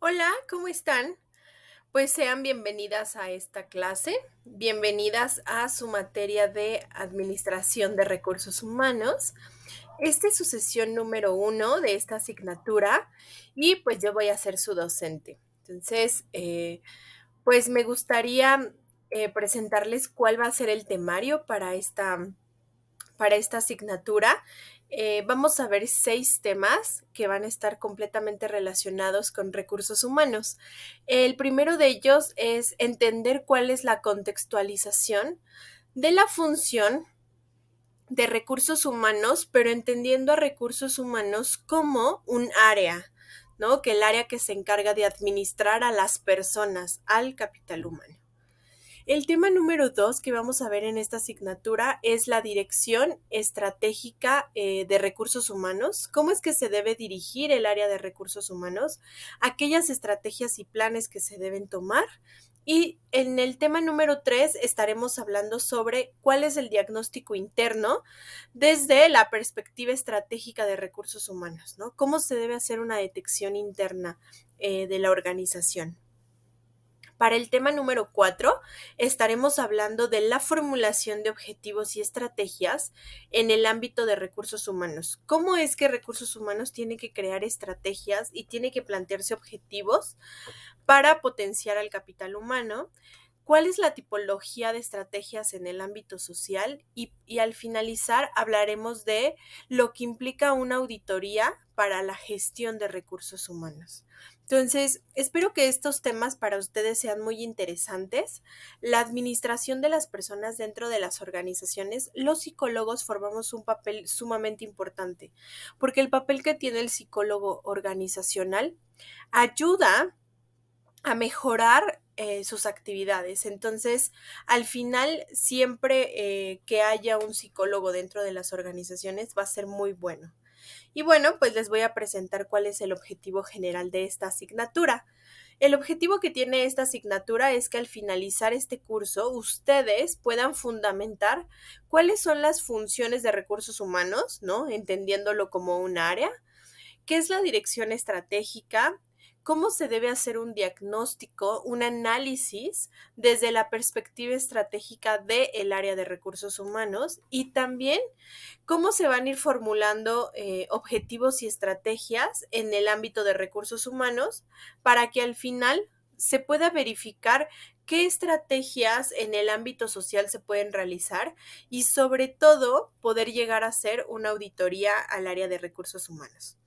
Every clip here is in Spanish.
Hola, ¿cómo están? Pues sean bienvenidas a esta clase, bienvenidas a su materia de Administración de Recursos Humanos. Esta es su sesión número 1 de esta asignatura y pues yo voy a ser su docente. Entonces, pues me gustaría presentarles cuál va a ser el temario para esta asignatura. Vamos a ver 6 temas que van a estar completamente relacionados con recursos humanos. El primero de ellos es entender cuál es la contextualización de la función de recursos humanos, pero entendiendo a recursos humanos como un área, ¿no? Que el área que se encarga de administrar a las personas, al capital humano. El tema número 2 que vamos a ver en esta asignatura es la dirección estratégica de recursos humanos. ¿Cómo es que se debe dirigir el área de recursos humanos? Aquellas estrategias y planes que se deben tomar. Y en el tema número 3 estaremos hablando sobre cuál es el diagnóstico interno desde la perspectiva estratégica de recursos humanos, ¿no? ¿Cómo se debe hacer una detección interna de la organización? Para el tema número 4, estaremos hablando de la formulación de objetivos y estrategias en el ámbito de recursos humanos. ¿Cómo es que recursos humanos tiene que crear estrategias y tiene que plantearse objetivos para potenciar al capital humano? ¿Cuál es la tipología de estrategias en el ámbito social? Y al finalizar hablaremos de lo que implica una auditoría para la gestión de recursos humanos. Entonces, espero que estos temas para ustedes sean muy interesantes. La administración de las personas dentro de las organizaciones, los psicólogos formamos un papel sumamente importante, porque el papel que tiene el psicólogo organizacional ayuda a mejorar sus actividades. Entonces, al final, siempre que haya un psicólogo dentro de las organizaciones va a ser muy bueno. Y bueno, pues les voy a presentar cuál es el objetivo general de esta asignatura. El objetivo que tiene esta asignatura es que al finalizar este curso ustedes puedan fundamentar cuáles son las funciones de recursos humanos, ¿no? Entendiéndolo como un área, qué es la dirección estratégica, cómo se debe hacer un diagnóstico, un análisis desde la perspectiva estratégica del área de recursos humanos y también cómo se van a ir formulando objetivos y estrategias en el ámbito de recursos humanos para que al final se pueda verificar qué estrategias en el ámbito social se pueden realizar y sobre todo poder llegar a hacer una auditoría al área de recursos humanos.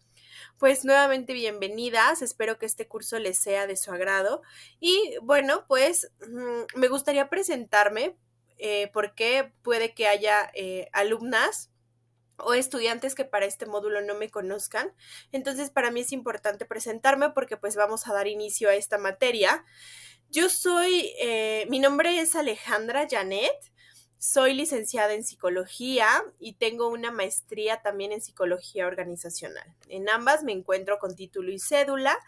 Pues nuevamente bienvenidas, espero que este curso les sea de su agrado y bueno, pues me gustaría presentarme porque puede que haya alumnas o estudiantes que para este módulo no me conozcan. Entonces, para mí es importante presentarme porque pues vamos a dar inicio a esta materia. Mi nombre es Alejandra Janet, soy licenciada en psicología y tengo una maestría también en psicología organizacional. En ambas me encuentro con título y cédula.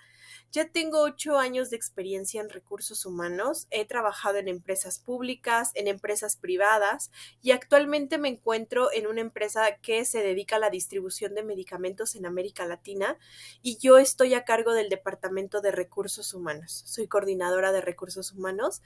Ya tengo 8 años de experiencia en recursos humanos, he trabajado en empresas públicas, en empresas privadas y actualmente me encuentro en una empresa que se dedica a la distribución de medicamentos en América Latina y yo estoy a cargo del departamento de recursos humanos. Soy coordinadora de recursos humanos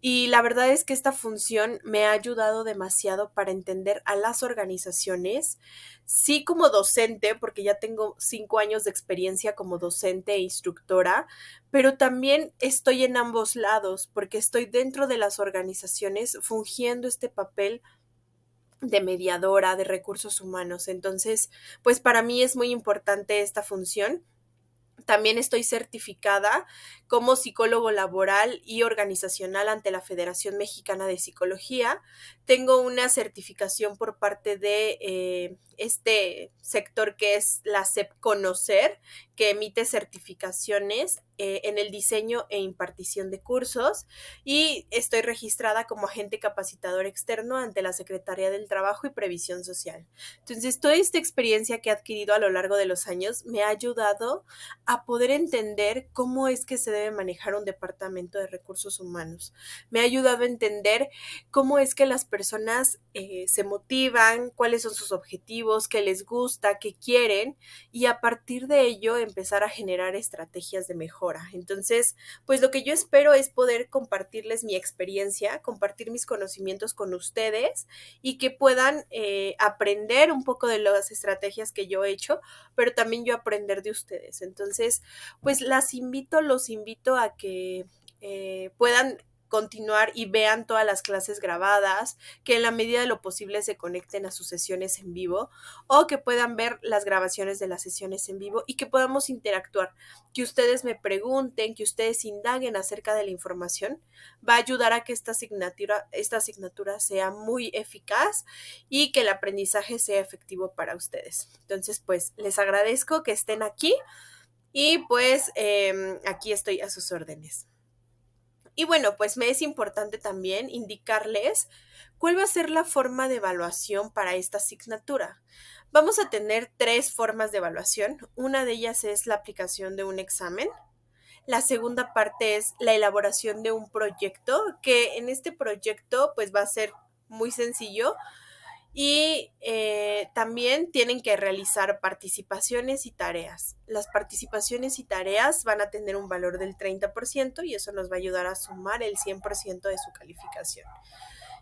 y la verdad es que esta función me ha ayudado demasiado para entender a las organizaciones, sí como docente, porque ya tengo 5 años de experiencia como docente e instructora, pero también estoy en ambos lados, porque estoy dentro de las organizaciones fungiendo este papel de mediadora de recursos humanos. Entonces, pues para mí es muy importante esta función. También estoy certificada como psicólogo laboral y organizacional ante la Federación Mexicana de Psicología. Tengo una certificación por parte de este sector que es la SEP Conocer, que emite certificaciones en el diseño e impartición de cursos y estoy registrada como agente capacitador externo ante la Secretaría del Trabajo y Previsión Social. Entonces, toda esta experiencia que he adquirido a lo largo de los años me ha ayudado a poder entender cómo es que se debe manejar un departamento de recursos humanos. Me ha ayudado a entender cómo es que las personas se motivan, cuáles son sus objetivos, qué les gusta, qué quieren, y a partir de ello empezar a generar estrategias de mejora. Entonces, pues lo que yo espero es poder compartirles mi experiencia, compartir mis conocimientos con ustedes y que puedan aprender un poco de las estrategias que yo he hecho, pero también yo aprender de ustedes. Entonces, pues los invito a que puedan continuar y vean todas las clases grabadas, que en la medida de lo posible se conecten a sus sesiones en vivo o que puedan ver las grabaciones de las sesiones en vivo y que podamos interactuar, que ustedes me pregunten, que ustedes indaguen acerca de la información, va a ayudar a que esta asignatura sea muy eficaz y que el aprendizaje sea efectivo para ustedes. Entonces, pues les agradezco que estén aquí y pues aquí estoy a sus órdenes. Y bueno, pues me es importante también indicarles cuál va a ser la forma de evaluación para esta asignatura. Vamos a tener 3 formas de evaluación. Una de ellas es la aplicación de un examen. La segunda parte es la elaboración de un proyecto, que en este proyecto pues va a ser muy sencillo y también tienen que realizar participaciones y tareas. Las participaciones y tareas van a tener un valor del 30% y eso nos va a ayudar a sumar el 100% de su calificación.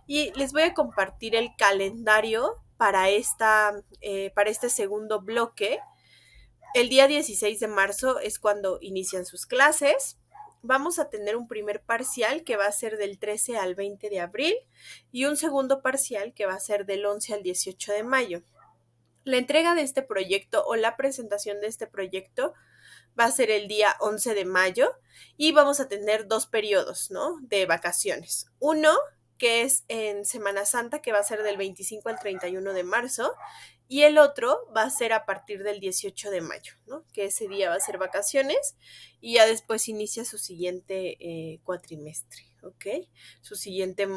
Y les voy a compartir el calendario para este segundo bloque. El día 16 de marzo es cuando inician sus clases. Vamos a tener un primer parcial que va a ser del 13 al 20 de abril y un segundo parcial que va a ser del 11 al 18 de mayo. La entrega de este proyecto o la presentación de este proyecto va a ser el día 11 de mayo y vamos a tener 2 periodos, ¿no? De vacaciones. Uno que es en Semana Santa, que va a ser del 25 al 31 de marzo, y el otro va a ser a partir del 18 de mayo, ¿no? Que ese día va a ser vacaciones y ya después inicia su siguiente cuatrimestre, ¿ok? Su siguiente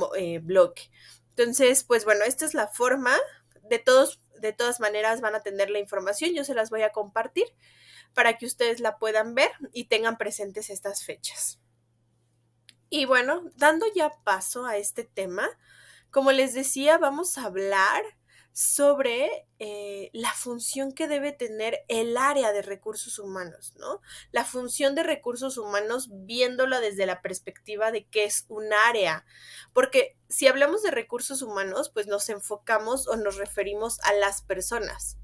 bloque. Entonces, pues bueno, esta es la forma. De todas maneras van a tener la información, yo se las voy a compartir para que ustedes la puedan ver y tengan presentes estas fechas. Y bueno, dando ya paso a este tema, como les decía, vamos a hablar sobre la función que debe tener el área de recursos humanos, ¿no? La función de recursos humanos viéndola desde la perspectiva de qué es un área, porque si hablamos de recursos humanos, pues nos enfocamos o nos referimos a las personas,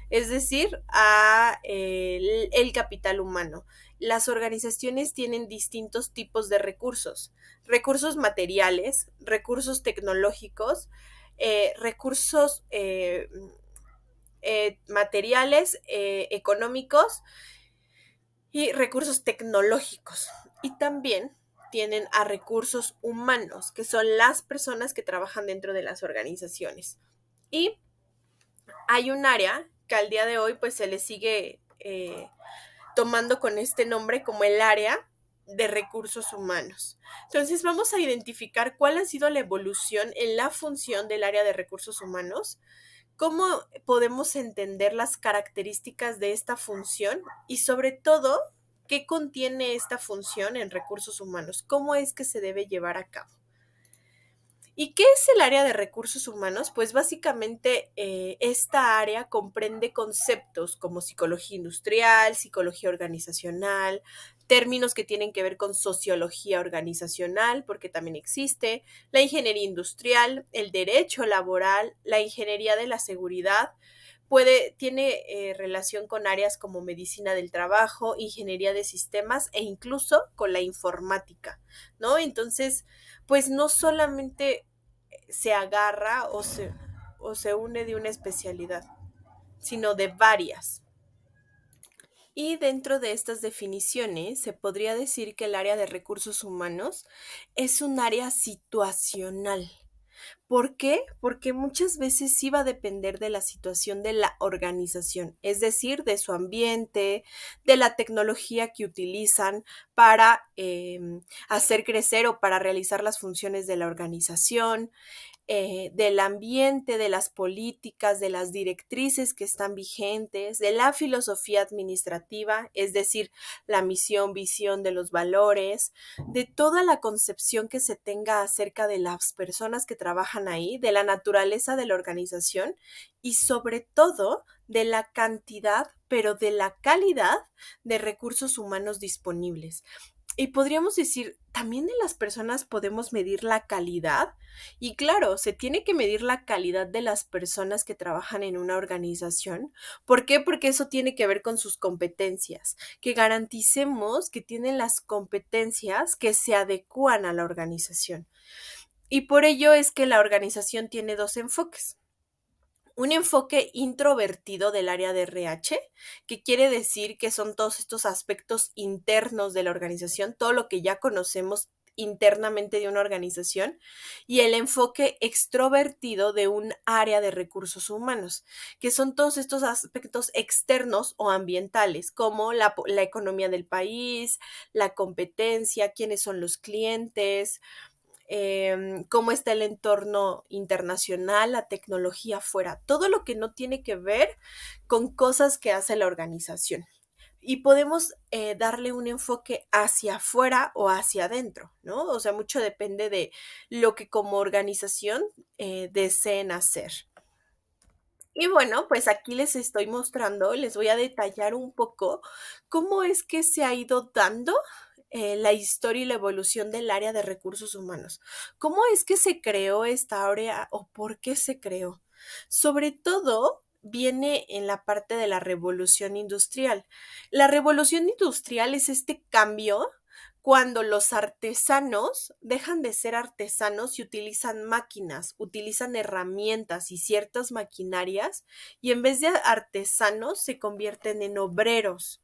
es decir, a el capital humano. Las organizaciones tienen distintos tipos de recursos materiales, recursos tecnológicos, recursos materiales, económicos y recursos tecnológicos. Y también tienen a recursos humanos, que son las personas que trabajan dentro de las organizaciones. Y hay un área que al día de hoy pues se le sigue tomando con este nombre como el área de recursos humanos. Entonces vamos a identificar cuál ha sido la evolución en la función del área de recursos humanos, cómo podemos entender las características de esta función y sobre todo qué contiene esta función en recursos humanos, cómo es que se debe llevar a cabo. ¿Y qué es el área de recursos humanos? Pues básicamente esta área comprende conceptos como psicología industrial, psicología organizacional, términos que tienen que ver con sociología organizacional, porque también existe, la ingeniería industrial, el derecho laboral, la ingeniería de la seguridad, tiene relación con áreas como medicina del trabajo, ingeniería de sistemas e incluso con la informática, ¿no? Entonces, pues no solamente se agarra o se une de una especialidad, sino de varias. Y dentro de estas definiciones se podría decir que el área de recursos humanos es un área situacional. ¿Por qué? Porque muchas veces sí va a depender de la situación de la organización, es decir, de su ambiente, de la tecnología que utilizan para hacer crecer o para realizar las funciones de la organización, del ambiente, de las políticas, de las directrices que están vigentes, de la filosofía administrativa, es decir, la misión, visión de los valores, de toda la concepción que se tenga acerca de las personas que trabajan ahí, de la naturaleza de la organización y sobre todo de la cantidad, pero de la calidad de recursos humanos disponibles. Y podríamos decir, también de las personas podemos medir la calidad. Y claro, se tiene que medir la calidad de las personas que trabajan en una organización. ¿Por qué? Porque eso tiene que ver con sus competencias, que garanticemos que tienen las competencias que se adecúan a la organización. Y por ello es que la organización tiene dos enfoques. Un enfoque introvertido del área de RH, que quiere decir que son todos estos aspectos internos de la organización, todo lo que ya conocemos internamente de una organización, y el enfoque extrovertido de un área de recursos humanos, que son todos estos aspectos externos o ambientales, como la economía del país, la competencia, quiénes son los clientes, cómo está el entorno internacional, la tecnología afuera, todo lo que no tiene que ver con cosas que hace la organización. Y podemos darle un enfoque hacia afuera o hacia adentro, ¿no? O sea, mucho depende de lo que como organización deseen hacer. Y bueno, pues aquí les estoy mostrando, les voy a detallar un poco cómo es que se ha ido dando la historia y la evolución del área de recursos humanos. ¿Cómo es que se creó esta área o por qué se creó? Sobre todo viene en la parte de la revolución industrial. La revolución industrial es este cambio cuando los artesanos dejan de ser artesanos y utilizan máquinas, utilizan herramientas y ciertas maquinarias y en vez de artesanos se convierten en obreros.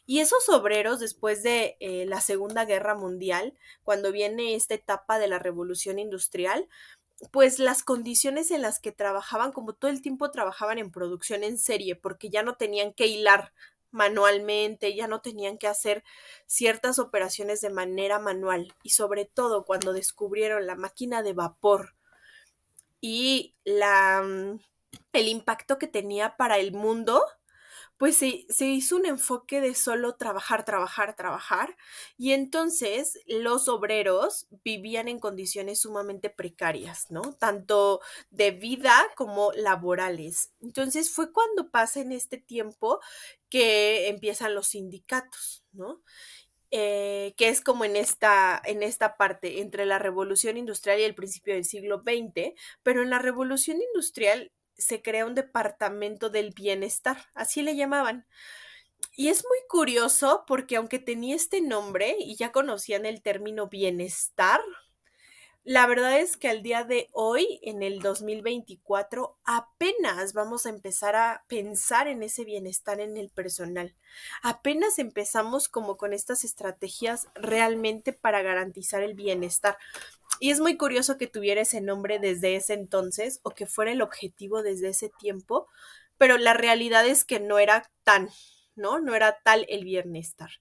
Y esos obreros, después de la Segunda Guerra Mundial, cuando viene esta etapa de la revolución industrial, pues las condiciones en las que trabajaban, como todo el tiempo trabajaban en producción en serie, porque ya no tenían que hilar manualmente, ya no tenían que hacer ciertas operaciones de manera manual y sobre todo cuando descubrieron la máquina de vapor y el impacto que tenía para el mundo, pues se hizo un enfoque de solo trabajar, trabajar, trabajar, y entonces los obreros vivían en condiciones sumamente precarias, ¿no? Tanto de vida como laborales. Entonces fue cuando pasa en este tiempo que empiezan los sindicatos, ¿no? Que es como en esta parte entre la revolución industrial y el principio del siglo XX, pero en la revolución industrial se crea un departamento del bienestar, así le llamaban. Y es muy curioso porque aunque tenía este nombre y ya conocían el término bienestar, la verdad es que al día de hoy, en el 2024, apenas vamos a empezar a pensar en ese bienestar en el personal. Apenas empezamos como con estas estrategias realmente para garantizar el bienestar. Y es muy curioso que tuviera ese nombre desde ese entonces o que fuera el objetivo desde ese tiempo, pero la realidad es que no era tan, ¿no? No era tal el bienestar.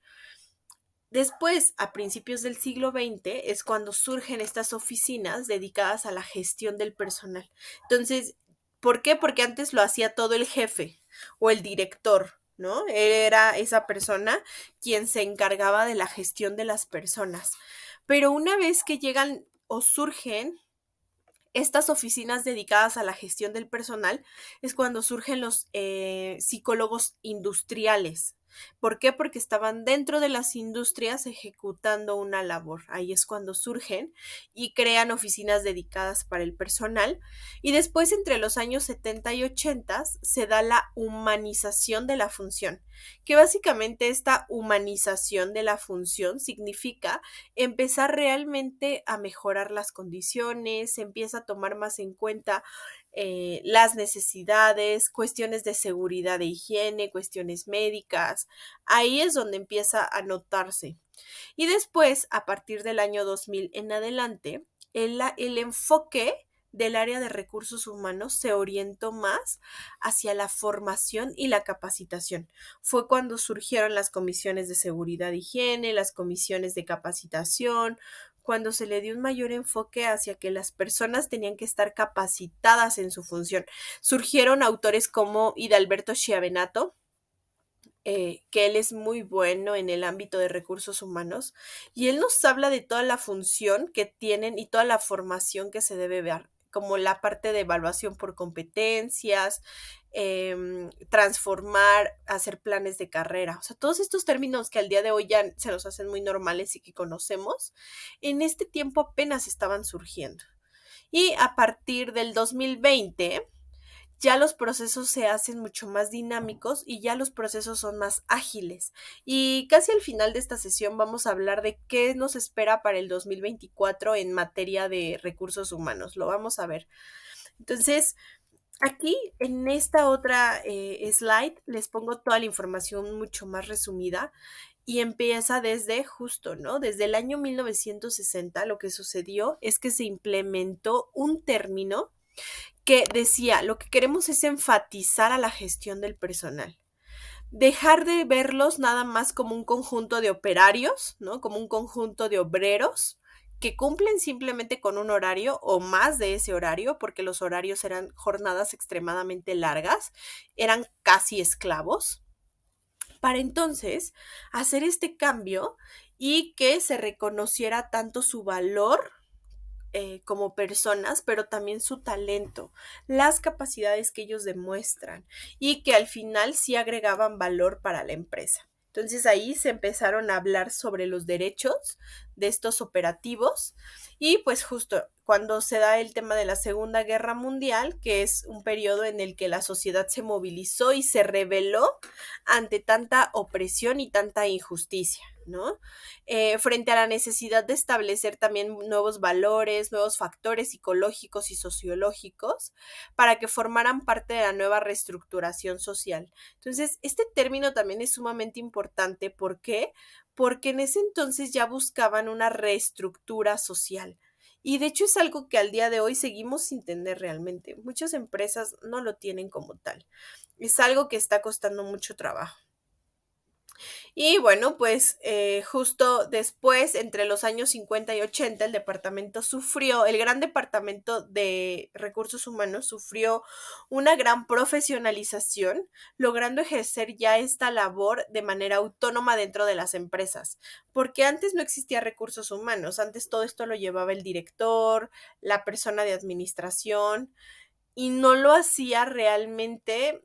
Después, a principios del siglo XX, es cuando surgen estas oficinas dedicadas a la gestión del personal. Entonces, ¿por qué? Porque antes lo hacía todo el jefe o el director, ¿no? Él era esa persona quien se encargaba de la gestión de las personas. Pero una vez que llegan o surgen estas oficinas dedicadas a la gestión del personal, es cuando surgen los psicólogos industriales. ¿Por qué? Porque estaban dentro de las industrias ejecutando una labor. Ahí es cuando surgen y crean oficinas dedicadas para el personal. Y después, entre los años 70 y 80, se da la humanización de la función, que básicamente esta humanización de la función significa empezar realmente a mejorar las condiciones, se empieza a tomar más en cuenta las necesidades, cuestiones de seguridad e higiene, cuestiones médicas. Ahí es donde empieza a notarse. Y después, a partir del año 2000 en adelante, el enfoque del área de recursos humanos se orientó más hacia la formación y la capacitación. Fue cuando surgieron las comisiones de seguridad e higiene, las comisiones de capacitación, cuando se le dio un mayor enfoque hacia que las personas tenían que estar capacitadas en su función. Surgieron autores como Hidalberto Schiavenato, que él es muy bueno en el ámbito de recursos humanos, y él nos habla de toda la función que tienen y toda la formación que se debe ver, como la parte de evaluación por competencias, transformar, hacer planes de carrera. O sea, todos estos términos que al día de hoy ya se nos hacen muy normales y que conocemos, en este tiempo apenas estaban surgiendo. Y a partir del 2020, ya los procesos se hacen mucho más dinámicos y ya los procesos son más ágiles. Y casi al final de esta sesión vamos a hablar de qué nos espera para el 2024 en materia de recursos humanos. Lo vamos a ver. Entonces, aquí en esta otra slide les pongo toda la información mucho más resumida y empieza desde justo, ¿no? Desde el año 1960 lo que sucedió es que se implementó un término que decía, lo que queremos es enfatizar a la gestión del personal. Dejar de verlos nada más como un conjunto de operarios, ¿no? Como un conjunto de obreros que cumplen simplemente con un horario o más de ese horario, porque los horarios eran jornadas extremadamente largas, eran casi esclavos, para entonces hacer este cambio y que se reconociera tanto su valor como personas, pero también su talento, las capacidades que ellos demuestran y que al final sí agregaban valor para la empresa. Entonces ahí se empezaron a hablar sobre los derechos de estos operativos y pues justo cuando se da el tema de la Segunda Guerra Mundial, que es un periodo en el que la sociedad se movilizó y se rebeló ante tanta opresión y tanta injusticia, ¿no? Frente a la necesidad de establecer también nuevos valores, nuevos factores psicológicos y sociológicos para que formaran parte de la nueva reestructuración social. Entonces, este término también es sumamente importante. ¿Por qué? Porque en ese entonces ya buscaban una reestructura social. Y de hecho es algo que al día de hoy seguimos sin tener realmente. Muchas empresas no lo tienen como tal. Es algo que está costando mucho trabajo. Y bueno, pues justo después, entre los años 50 y 80, el departamento sufrió, el gran departamento de recursos humanos sufrió una gran profesionalización, logrando ejercer ya esta labor de manera autónoma dentro de las empresas, porque antes no existía recursos humanos, antes todo esto lo llevaba el director, la persona de administración, y no lo hacía realmente,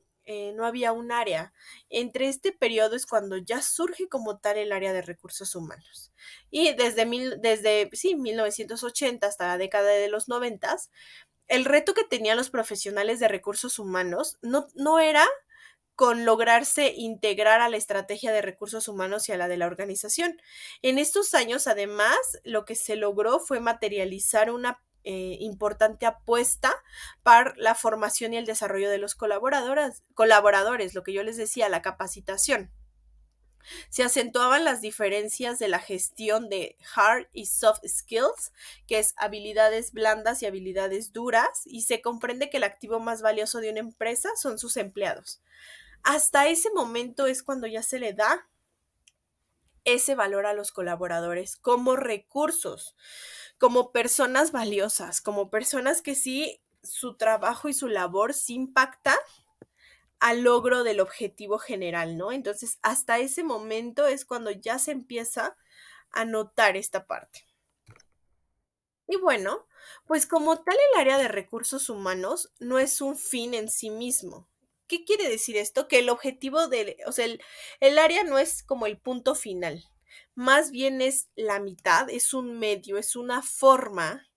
no había un área. Entre este periodo es cuando ya surge como tal el área de recursos humanos. Y desde sí, 1980 hasta la década de los 90, el reto que tenían los profesionales de recursos humanos no era con lograrse integrar a la estrategia de recursos humanos y a la de la organización. En estos años, además, lo que se logró fue materializar una importante apuesta para la formación y el desarrollo de los colaboradores, lo que yo les decía, la capacitación. Se acentuaban las diferencias de la gestión de hard y soft skills, que es habilidades blandas y habilidades duras, y se comprende que el activo más valioso de una empresa son sus empleados. Hasta ese momento es cuando ya se le da ese valor a los colaboradores como recursos, como personas valiosas, como personas que sí, su trabajo y su labor sí impacta al logro del objetivo general, ¿no? Entonces, hasta ese momento es cuando ya se empieza a notar esta parte. Y bueno, pues como tal el área de recursos humanos no es un fin en sí mismo. ¿Qué quiere decir esto? Que el objetivo o sea, el área no es como el punto final. Más bien es la mitad, es un medio, es una forma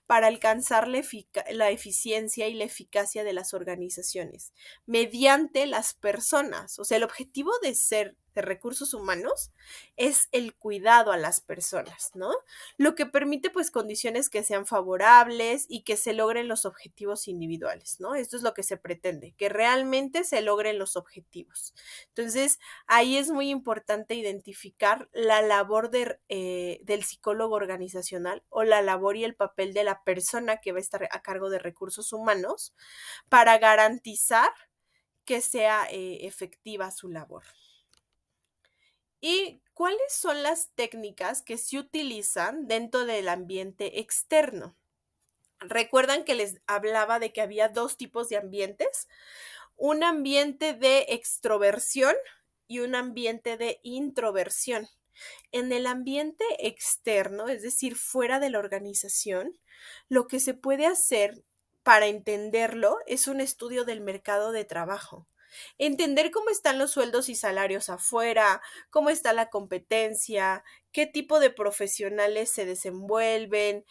para alcanzar la eficiencia y la eficacia de las organizaciones mediante las personas. O sea, el objetivo de ser de recursos humanos es el cuidado a las personas, ¿no? Lo que permite pues condiciones que sean favorables y que se logren los objetivos individuales, ¿no? Esto es lo que se pretende, que realmente se logren los objetivos. Entonces, ahí es muy importante identificar la labor del psicólogo organizacional o la labor y el papel de la persona que va a estar a cargo de recursos humanos para garantizar que sea efectiva su labor. ¿Y cuáles son las técnicas que se utilizan dentro del ambiente externo? Recuerdan que les hablaba de que había dos tipos de ambientes, un ambiente de extroversión y un ambiente de introversión. En el ambiente externo, es decir, fuera de la organización, lo que se puede hacer para entenderlo es un estudio del mercado de trabajo. Entender cómo están los sueldos y salarios afuera, cómo está la competencia, qué tipo de profesionales se desenvuelven,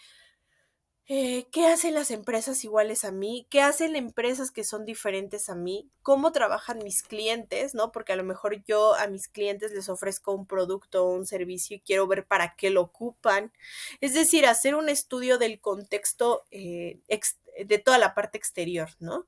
qué hacen las empresas iguales a mí, qué hacen empresas que son diferentes a mí, cómo trabajan mis clientes, ¿no? Porque a lo mejor yo a mis clientes les ofrezco un producto o un servicio y quiero ver para qué lo ocupan. Es decir, hacer un estudio del contexto de toda la parte exterior, ¿no?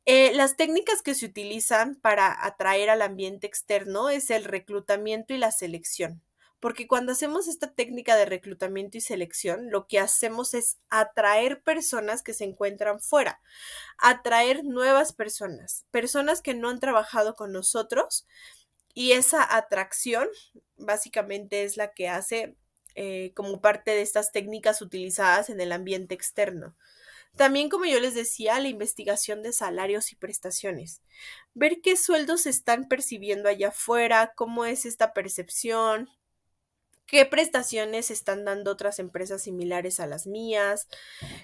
Las técnicas que se utilizan para atraer al ambiente externo es el reclutamiento y la selección. Porque cuando hacemos esta técnica de reclutamiento y selección, lo que hacemos es atraer personas que se encuentran fuera, atraer nuevas personas, personas que no han trabajado con nosotros y esa atracción básicamente es la que hace como parte de estas técnicas utilizadas en el ambiente externo. También, como yo les decía, la investigación de salarios y prestaciones. Ver qué sueldos se están percibiendo allá afuera, cómo es esta percepción, qué prestaciones están dando otras empresas similares a las mías,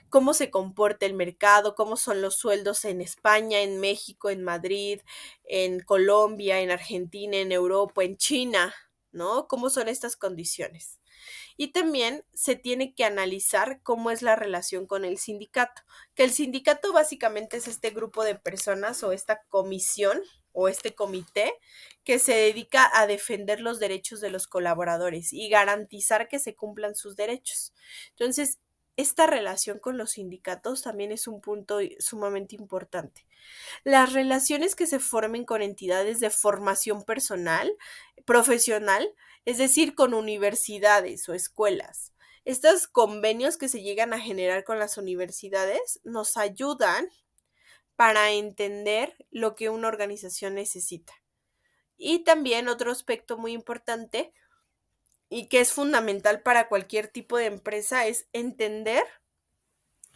cómo se comporta el mercado, cómo son los sueldos en España, en México, en Madrid, en Colombia, en Argentina, en Europa, en China, ¿no? ¿Cómo son estas condiciones? Y también se tiene que analizar cómo es la relación con el sindicato, que el sindicato básicamente es este grupo de personas o esta comisión o este comité que se dedica a defender los derechos de los colaboradores y garantizar que se cumplan sus derechos. Entonces, esta relación con los sindicatos también es un punto sumamente importante. Las relaciones que se formen con entidades de formación personal, profesional, es decir, con universidades o escuelas. Estos convenios que se llegan a generar con las universidades nos ayudan para entender lo que una organización necesita. Y también otro aspecto muy importante y que es fundamental para cualquier tipo de empresa es entender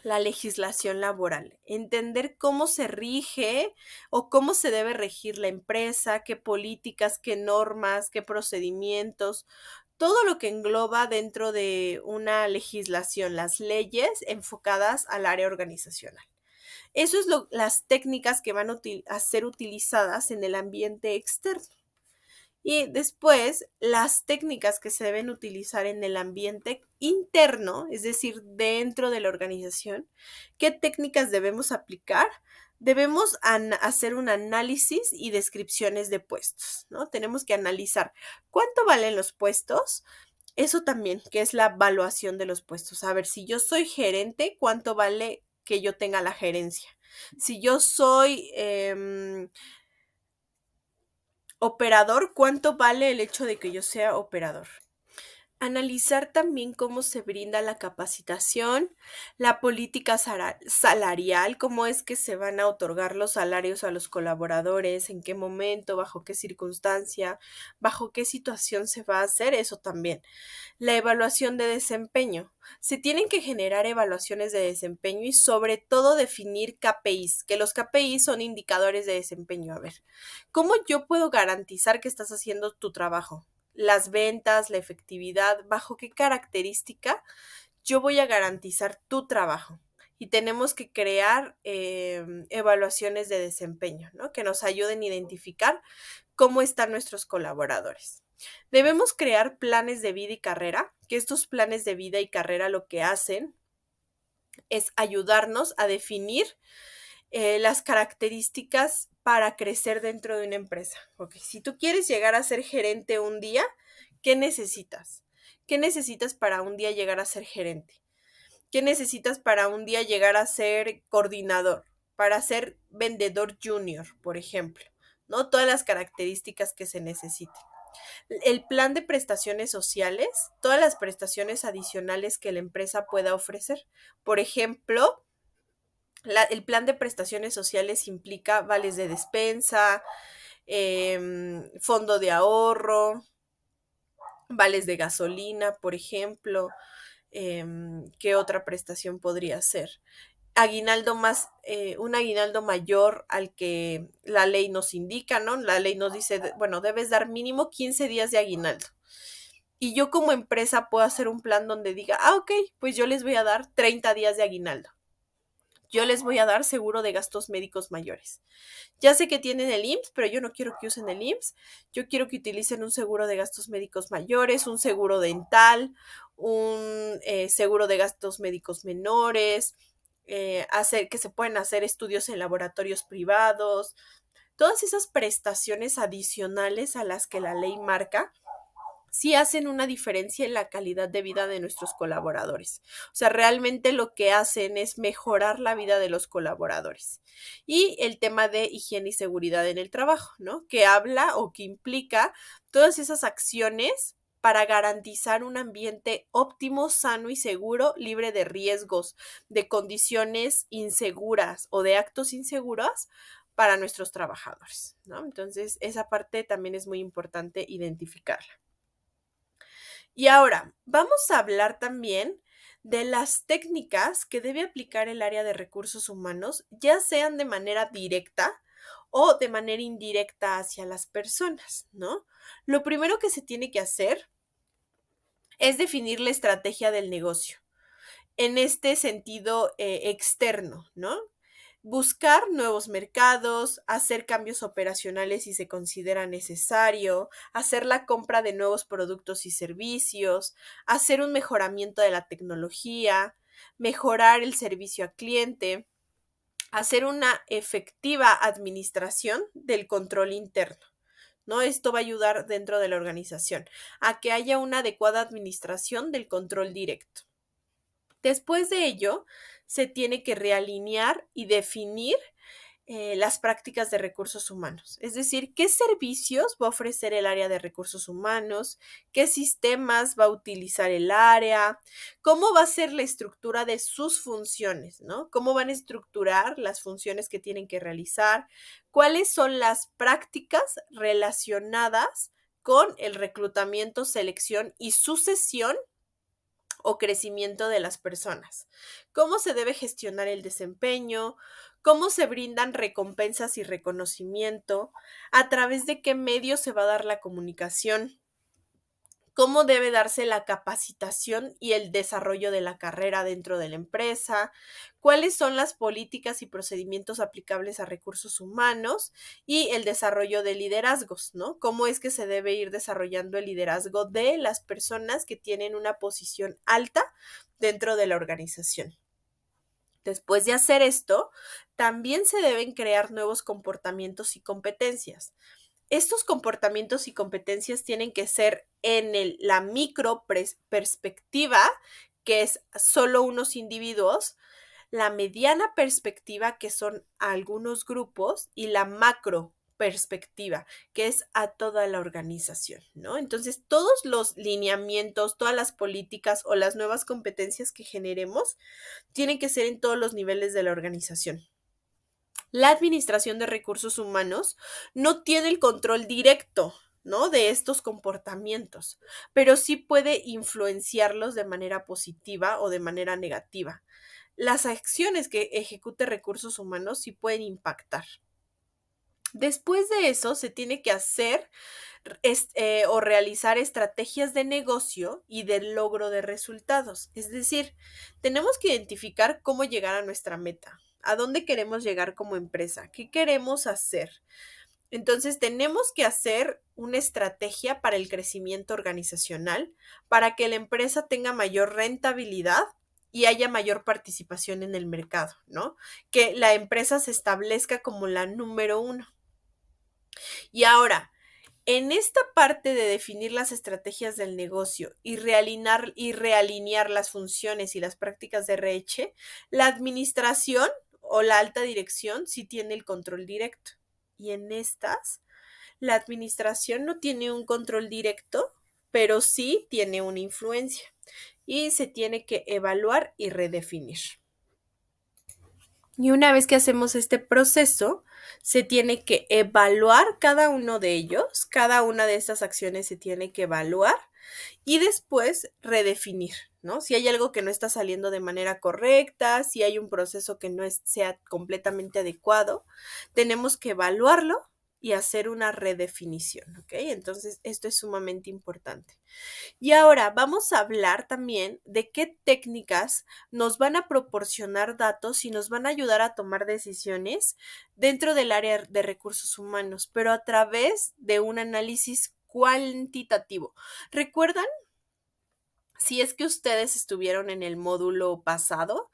la legislación laboral, entender cómo se rige o cómo se debe regir la empresa, qué políticas, qué normas, qué procedimientos, todo lo que engloba dentro de una legislación, las leyes enfocadas al área organizacional. Eso es las técnicas que van a ser utilizadas en el ambiente externo. Y después, las técnicas que se deben utilizar en el ambiente interno, es decir, dentro de la organización, ¿qué técnicas debemos aplicar? Debemos hacer un análisis y descripciones de puestos, ¿no? Tenemos que analizar cuánto valen los puestos. Eso también, que es la evaluación de los puestos. A ver, si yo soy gerente, ¿cuánto vale que yo tenga la gerencia? Si yo soy operador, ¿cuánto vale el hecho de que yo sea operador? Analizar también cómo se brinda la capacitación, la política salarial, cómo es que se van a otorgar los salarios a los colaboradores, en qué momento, bajo qué circunstancia, bajo qué situación se va a hacer, eso también. La evaluación de desempeño. Se tienen que generar evaluaciones de desempeño y sobre todo definir KPIs, que los KPIs son indicadores de desempeño. A ver, ¿cómo yo puedo garantizar que estás haciendo tu trabajo? Las ventas, la efectividad, bajo qué característica yo voy a garantizar tu trabajo. Y tenemos que crear evaluaciones de desempeño, ¿no? Que nos ayuden a identificar cómo están nuestros colaboradores. Debemos crear planes de vida y carrera, que estos planes de vida y carrera lo que hacen es ayudarnos a definir las características para crecer dentro de una empresa. Ok, si tú quieres llegar a ser gerente un día, ¿qué necesitas? ¿Qué necesitas para un día llegar a ser gerente? ¿Qué necesitas para un día llegar a ser coordinador? Para ser vendedor junior, por ejemplo, ¿no? Todas las características que se necesiten. El plan de prestaciones sociales, todas las prestaciones adicionales que la empresa pueda ofrecer. Por ejemplo, el plan de prestaciones sociales implica vales de despensa, fondo de ahorro, vales de gasolina, por ejemplo. ¿Qué otra prestación podría ser? Aguinaldo más, un aguinaldo mayor al que la ley nos indica, ¿no? La ley nos dice, bueno, debes dar mínimo 15 días de aguinaldo. Y yo como empresa puedo hacer un plan donde diga, ok, pues yo les voy a dar 30 días de aguinaldo. Yo les voy a dar seguro de gastos médicos mayores. Ya sé que tienen el IMSS, pero yo no quiero que usen el IMSS. Yo quiero que utilicen un seguro de gastos médicos mayores, un seguro dental, un seguro de gastos médicos menores, hacer que se pueden hacer estudios en laboratorios privados, todas esas prestaciones adicionales a las que la ley marca sí hacen una diferencia en la calidad de vida de nuestros colaboradores. O sea, realmente lo que hacen es mejorar la vida de los colaboradores. Y el tema de higiene y seguridad en el trabajo, ¿no? Que habla o que implica todas esas acciones para garantizar un ambiente óptimo, sano y seguro, libre de riesgos, de condiciones inseguras o de actos inseguros para nuestros trabajadores, ¿no? Entonces, esa parte también es muy importante identificarla. Y ahora, vamos a hablar también de las técnicas que debe aplicar el área de recursos humanos, ya sean de manera directa o de manera indirecta hacia las personas, ¿no? Lo primero que se tiene que hacer es definir la estrategia del negocio en este sentido externo, ¿no? Buscar nuevos mercados, hacer cambios operacionales si se considera necesario, hacer la compra de nuevos productos y servicios, hacer un mejoramiento de la tecnología, mejorar el servicio al cliente, hacer una efectiva administración del control interno, ¿no? Esto va a ayudar dentro de la organización a que haya una adecuada administración del control directo. Después de ello, se tiene que realinear y definir las prácticas de recursos humanos, es decir, qué servicios va a ofrecer el área de recursos humanos, qué sistemas va a utilizar el área, cómo va a ser la estructura de sus funciones, ¿no? Cómo van a estructurar las funciones que tienen que realizar, cuáles son las prácticas relacionadas con el reclutamiento, selección y sucesión o crecimiento de las personas, cómo se debe gestionar el desempeño, cómo se brindan recompensas y reconocimiento, a través de qué medios se va a dar la comunicación, cómo debe darse la capacitación y el desarrollo de la carrera dentro de la empresa, cuáles son las políticas y procedimientos aplicables a recursos humanos y el desarrollo de liderazgos, ¿no? Cómo es que se debe ir desarrollando el liderazgo de las personas que tienen una posición alta dentro de la organización. Después de hacer esto, también se deben crear nuevos comportamientos y competencias. Estos comportamientos y competencias tienen que ser en la micro perspectiva, que es solo unos individuos, la mediana perspectiva, que son algunos grupos, y la macro perspectiva, que es a toda la organización, ¿no? Entonces, todos los lineamientos, todas las políticas o las nuevas competencias que generemos tienen que ser en todos los niveles de la organización. La administración de recursos humanos no tiene el control directo, ¿no? De estos comportamientos, pero sí puede influenciarlos de manera positiva o de manera negativa. Las acciones que ejecute recursos humanos sí pueden impactar. Después de eso, se tiene que hacer o realizar estrategias de negocio y de logro de resultados. Es decir, tenemos que identificar cómo llegar a nuestra meta, a dónde queremos llegar como empresa, qué queremos hacer. Entonces, tenemos que hacer una estrategia para el crecimiento organizacional, para que la empresa tenga mayor rentabilidad y haya mayor participación en el mercado, ¿no? Que la empresa se establezca como la número uno. Y ahora, en esta parte de definir las estrategias del negocio y realinear las funciones y las prácticas de RH, la administración o la alta dirección sí tiene el control directo. Y en estas, la administración no tiene un control directo, pero sí tiene una influencia y se tiene que evaluar y redefinir. Y una vez que hacemos este proceso, se tiene que evaluar cada uno de ellos, cada una de estas acciones se tiene que evaluar y después redefinir, ¿no? Si hay algo que no está saliendo de manera correcta, si hay un proceso que no sea completamente adecuado, tenemos que evaluarlo y hacer una redefinición, ¿ok? Entonces, esto es sumamente importante. Y ahora vamos a hablar también de qué técnicas nos van a proporcionar datos y nos van a ayudar a tomar decisiones dentro del área de recursos humanos, pero a través de un análisis cuantitativo. ¿Recuerdan? Si es que ustedes estuvieron en el módulo pasado,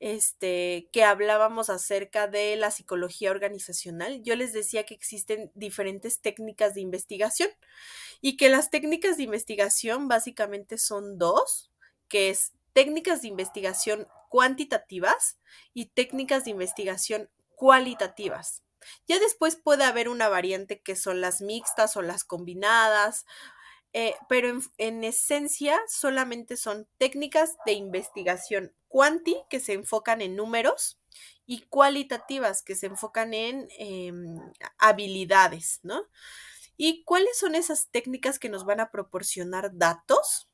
que hablábamos acerca de la psicología organizacional, yo les decía que existen diferentes técnicas de investigación y que las técnicas de investigación básicamente son dos, que es técnicas de investigación cuantitativas y técnicas de investigación cualitativas. Ya después puede haber una variante que son las mixtas o las combinadas, pero en esencia solamente son técnicas de investigación cuanti que se enfocan en números y cualitativas que se enfocan en habilidades, ¿no? ¿Y cuáles son esas técnicas que nos van a proporcionar datos?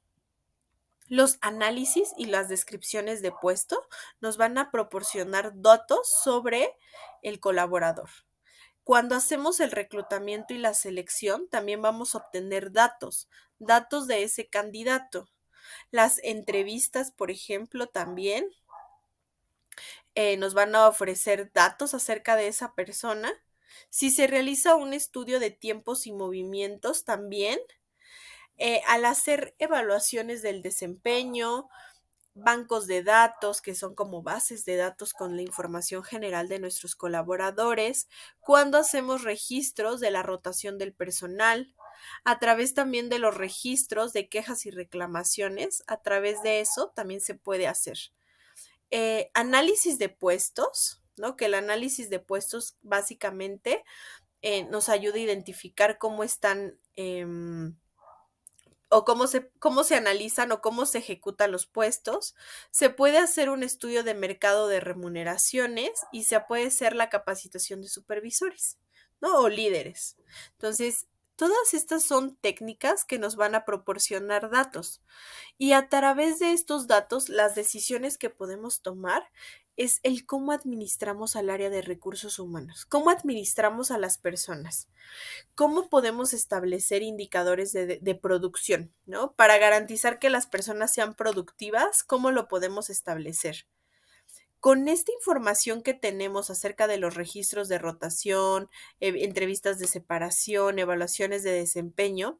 Los análisis y las descripciones de puesto nos van a proporcionar datos sobre el colaborador. Cuando hacemos el reclutamiento y la selección, también vamos a obtener datos de ese candidato. Las entrevistas, por ejemplo, también nos van a ofrecer datos acerca de esa persona. Si se realiza un estudio de tiempos y movimientos, también al hacer evaluaciones del desempeño, bancos de datos, que son como bases de datos con la información general de nuestros colaboradores, cuando hacemos registros de la rotación del personal, a través también de los registros de quejas y reclamaciones, a través de eso también se puede hacer. Análisis de puestos, ¿no? Que el análisis de puestos básicamente nos ayuda a identificar cómo están o cómo se analizan o cómo se ejecutan los puestos. Se puede hacer un estudio de mercado de remuneraciones y se puede hacer la capacitación de supervisores, ¿no? O líderes. Entonces, todas estas son técnicas que nos van a proporcionar datos. Y a través de estos datos, las decisiones que podemos tomar es el cómo administramos al área de recursos humanos, cómo administramos a las personas. ¿Cómo podemos establecer indicadores de producción, ¿no? Para garantizar que las personas sean productivas, ¿cómo lo podemos establecer? Con esta información que tenemos acerca de los registros de rotación, entrevistas de separación, evaluaciones de desempeño,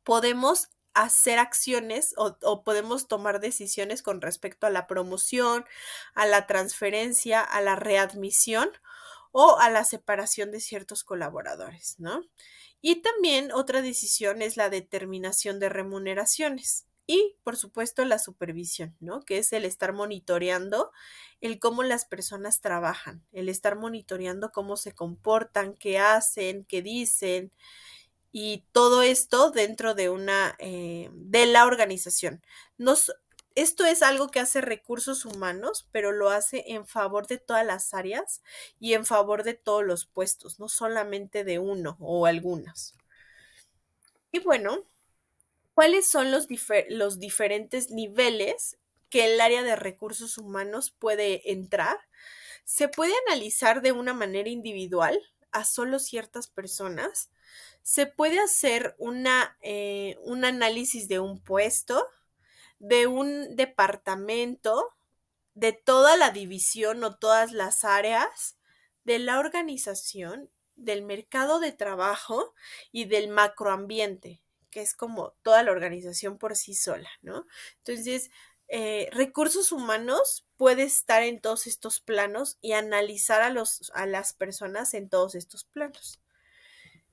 podemos hacer acciones o podemos tomar decisiones con respecto a la promoción, a la transferencia, a la readmisión o a la separación de ciertos colaboradores, ¿no? Y también otra decisión es la determinación de remuneraciones y, por supuesto, la supervisión, ¿no? Que es el estar monitoreando el cómo las personas trabajan, el estar monitoreando cómo se comportan, qué hacen, qué dicen y todo esto dentro de la organización. Esto es algo que hace recursos humanos, pero lo hace en favor de todas las áreas y en favor de todos los puestos, no solamente de uno o algunos. Y bueno, ¿cuáles son los diferentes niveles que el área de recursos humanos puede entrar? Se puede analizar de una manera individual a solo ciertas personas. Se puede hacer un análisis de un puesto, de un departamento, de toda la división o todas las áreas de la organización, del mercado de trabajo y del macroambiente, que es como toda la organización por sí sola, ¿no? Entonces, recursos humanos puede estar en todos estos planos y analizar a las personas en todos estos planos.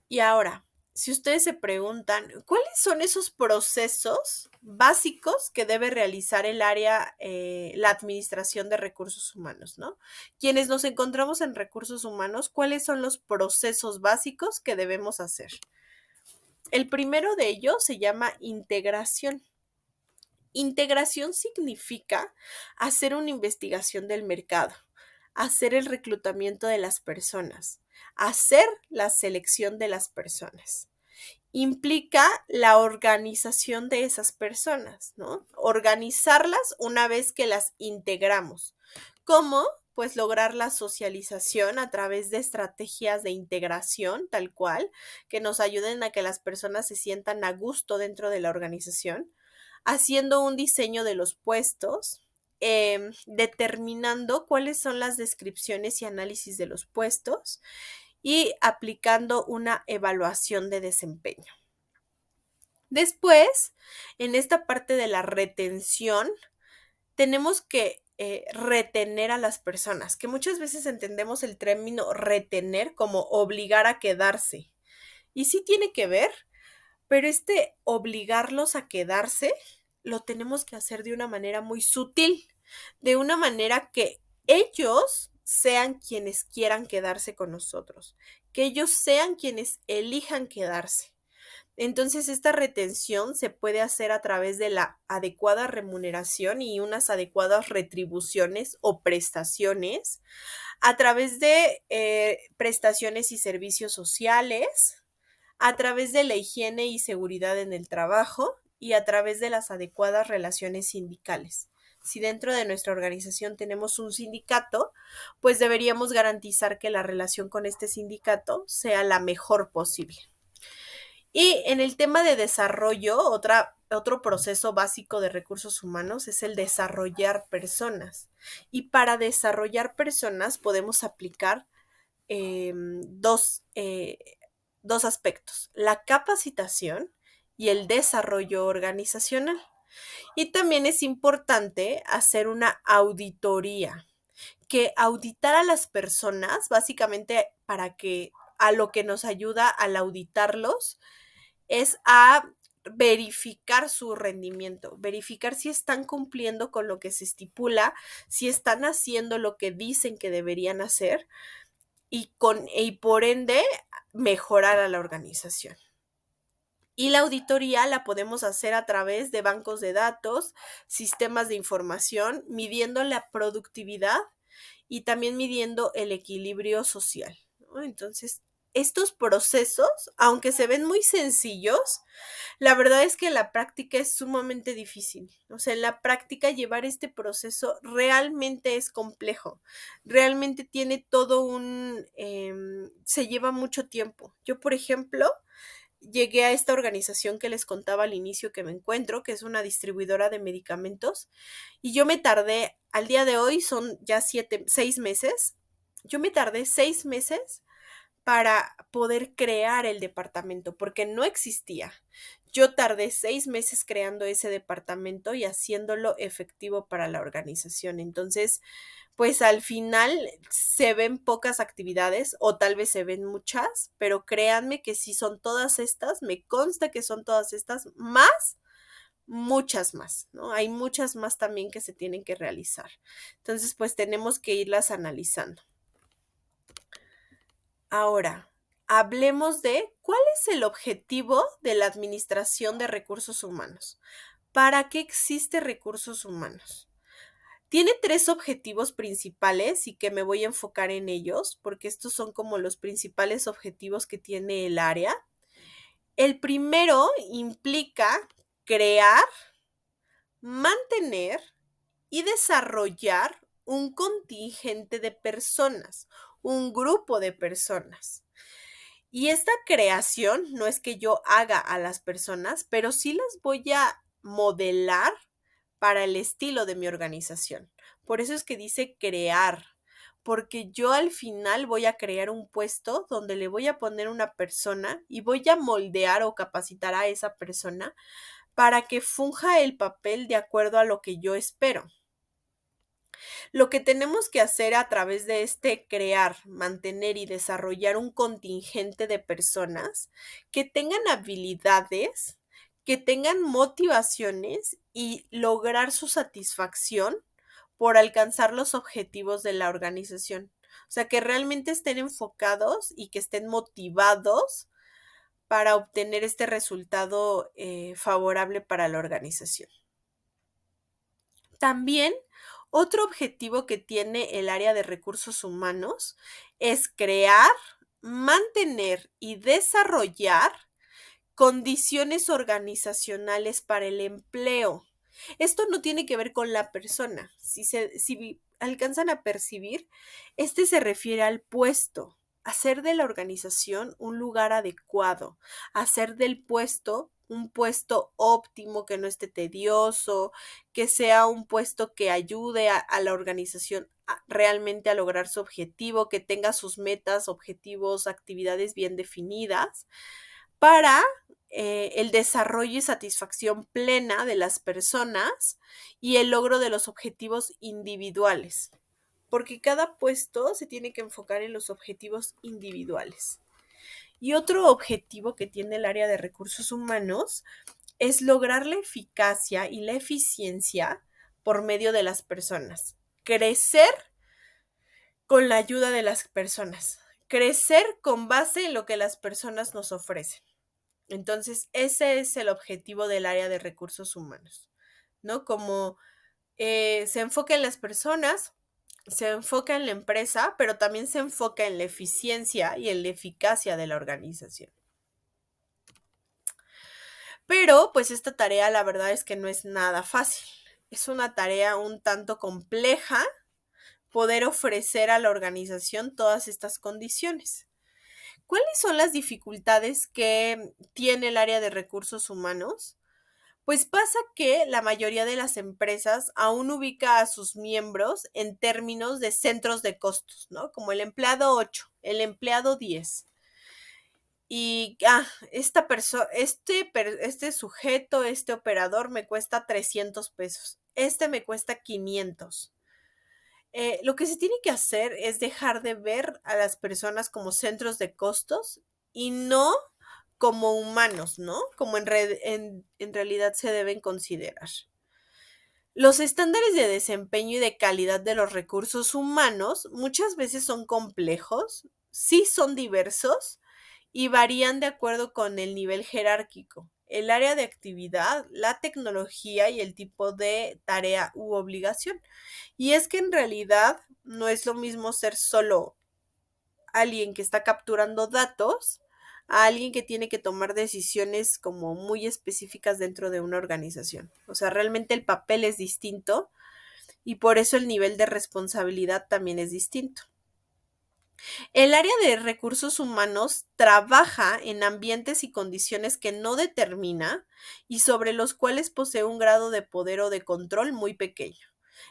Y ahora, si ustedes se preguntan, ¿cuáles son esos procesos básicos que debe realizar el área, la administración de recursos humanos, ¿no? Quienes nos encontramos en recursos humanos, ¿cuáles son los procesos básicos que debemos hacer? El primero de ellos se llama integración. Integración significa hacer una investigación del mercado, hacer el reclutamiento de las personas, hacer la selección de las personas. Implica la organización de esas personas, ¿no? Organizarlas una vez que las integramos. ¿Cómo? Pues lograr la socialización a través de estrategias de integración, tal cual, que nos ayuden a que las personas se sientan a gusto dentro de la organización, haciendo un diseño de los puestos, determinando cuáles son las descripciones y análisis de los puestos y aplicando una evaluación de desempeño. Después, en esta parte de la retención, tenemos que retener a las personas, que muchas veces entendemos el término retener como obligar a quedarse. Y sí tiene que ver, pero este obligarlos a quedarse lo tenemos que hacer de una manera muy sutil, de una manera que ellos sean quienes quieran quedarse con nosotros, que ellos sean quienes elijan quedarse. Entonces, esta retención se puede hacer a través de la adecuada remuneración y unas adecuadas retribuciones o prestaciones, a través de prestaciones y servicios sociales, a través de la higiene y seguridad en el trabajo y a través de las adecuadas relaciones sindicales. Si dentro de nuestra organización tenemos un sindicato, pues deberíamos garantizar que la relación con este sindicato sea la mejor posible. Y en el tema de desarrollo, otro proceso básico de recursos humanos es el desarrollar personas. Y para desarrollar personas podemos aplicar dos aspectos, la capacitación y el desarrollo organizacional. Y también es importante hacer una auditoría, que auditar a las personas, básicamente para que a lo que nos ayuda al auditarlos es a verificar su rendimiento, verificar si están cumpliendo con lo que se estipula, si están haciendo lo que dicen que deberían hacer y por ende mejorar a la organización. Y la auditoría la podemos hacer a través de bancos de datos, sistemas de información, midiendo la productividad y también midiendo el equilibrio social, ¿no? Entonces, estos procesos, aunque se ven muy sencillos, la verdad es que la práctica es sumamente difícil. O sea, en la práctica llevar este proceso realmente es complejo. Realmente tiene todo se lleva mucho tiempo. Yo, por ejemplo, llegué a esta organización que les contaba al inicio que me encuentro, que es una distribuidora de medicamentos, y yo me tardé, al día de hoy son ya 6 meses, yo me tardé 6 meses para poder crear el departamento, porque no existía. Yo tardé 6 meses creando ese departamento y haciéndolo efectivo para la organización. Entonces, pues al final se ven pocas actividades o tal vez se ven muchas, pero créanme que si son todas estas, me consta que son todas estas, más muchas más, ¿no? Hay muchas más también que se tienen que realizar. Entonces, pues tenemos que irlas analizando. Ahora, hablemos de cuál es el objetivo de la administración de recursos humanos. ¿Para qué existe recursos humanos? Tiene 3 objetivos principales y que me voy a enfocar en ellos, porque estos son como los principales objetivos que tiene el área. El primero implica crear, mantener y desarrollar un contingente de personas, un grupo de personas. Y esta creación no es que yo haga a las personas, pero sí las voy a modelar para el estilo de mi organización. Por eso es que dice crear, porque yo al final voy a crear un puesto donde le voy a poner una persona y voy a moldear o capacitar a esa persona para que funja el papel de acuerdo a lo que yo espero. Lo que tenemos que hacer a través de crear, mantener y desarrollar un contingente de personas que tengan habilidades, que tengan motivaciones y lograr su satisfacción por alcanzar los objetivos de la organización. O sea, que realmente estén enfocados y que estén motivados para obtener este resultado favorable para la organización. También otro objetivo que tiene el área de recursos humanos es crear, mantener y desarrollar condiciones organizacionales para el empleo. Esto no tiene que ver con la persona. Si alcanzan a percibir, este se refiere al puesto, hacer de la organización un lugar adecuado, hacer del puesto un puesto óptimo, que no esté tedioso, que sea un puesto que ayude a la organización realmente a lograr su objetivo, que tenga sus metas, objetivos, actividades bien definidas para el desarrollo y satisfacción plena de las personas y el logro de los objetivos individuales, porque cada puesto se tiene que enfocar en los objetivos individuales. Y otro objetivo que tiene el área de recursos humanos es lograr la eficacia y la eficiencia por medio de las personas. Crecer con la ayuda de las personas. Crecer con base en lo que las personas nos ofrecen. Entonces, ese es el objetivo del área de recursos humanos, ¿no? Como se enfoca en las personas, se enfoca en la empresa, pero también se enfoca en la eficiencia y en la eficacia de la organización. Pero, pues esta tarea la verdad es que no es nada fácil. Es una tarea un tanto compleja poder ofrecer a la organización todas estas condiciones. ¿Cuáles son las dificultades que tiene el área de recursos humanos? Pues pasa que la mayoría de las empresas aún ubica a sus miembros en términos de centros de costos, ¿no? Como el empleado 8, el empleado 10. Y este sujeto, este operador me cuesta 300 pesos. Este me cuesta 500. Lo que se tiene que hacer es dejar de ver a las personas como centros de costos y no como humanos, ¿no? Como en realidad se deben considerar. Los estándares de desempeño y de calidad de los recursos humanos muchas veces son complejos, sí son diversos y varían de acuerdo con el nivel jerárquico, el área de actividad, la tecnología y el tipo de tarea u obligación. Y es que en realidad no es lo mismo ser solo alguien que está capturando datos a alguien que tiene que tomar decisiones como muy específicas dentro de una organización. O sea, realmente el papel es distinto y por eso el nivel de responsabilidad también es distinto. El área de recursos humanos trabaja en ambientes y condiciones que no determina y sobre los cuales posee un grado de poder o de control muy pequeño.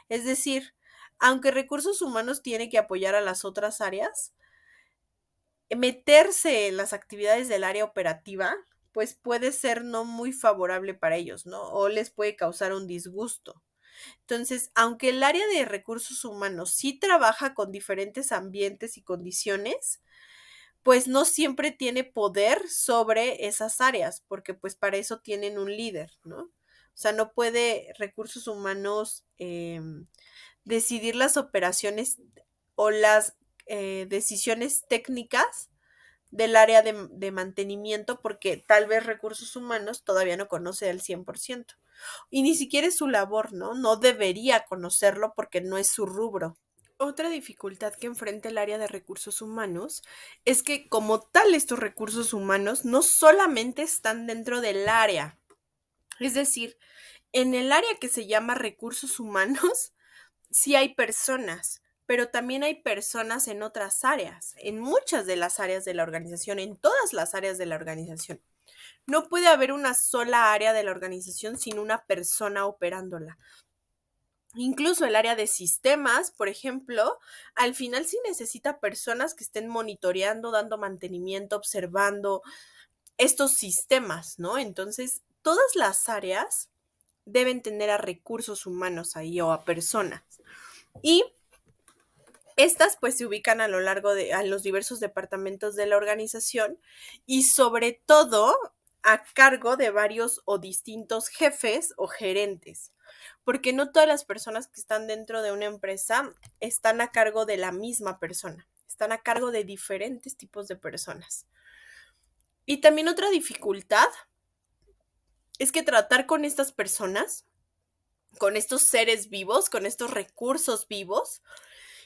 Es decir, aunque recursos humanos tiene que apoyar a las otras áreas, meterse en las actividades del área operativa, pues puede ser no muy favorable para ellos, ¿no? O les puede causar un disgusto. Entonces, aunque el área de recursos humanos sí trabaja con diferentes ambientes y condiciones, pues no siempre tiene poder sobre esas áreas, porque pues para eso tienen un líder, ¿no? O sea, no puede recursos humanos decidir las operaciones o las decisiones técnicas del área de mantenimiento porque tal vez recursos humanos todavía no conoce al 100%. Y ni siquiera es su labor, ¿no? No debería conocerlo porque no es su rubro. Otra dificultad que enfrenta el área de recursos humanos es que como tal estos recursos humanos no solamente están dentro del área, es decir, en el área que se llama recursos humanos sí hay personas, pero también hay personas en otras áreas, en muchas de las áreas de la organización, en todas las áreas de la organización. No puede haber una sola área de la organización sin una persona operándola. Incluso el área de sistemas, por ejemplo, al final sí necesita personas que estén monitoreando, dando mantenimiento, observando estos sistemas, ¿no? Entonces, todas las áreas deben tener a recursos humanos ahí o a personas. Y estas pues se ubican a lo largo de a los diversos departamentos de la organización y sobre todo a cargo de varios o distintos jefes o gerentes, porque no todas las personas que están dentro de una empresa están a cargo de la misma persona, están a cargo de diferentes tipos de personas. Y también otra dificultad es que tratar con estas personas, con estos seres vivos, con estos recursos vivos,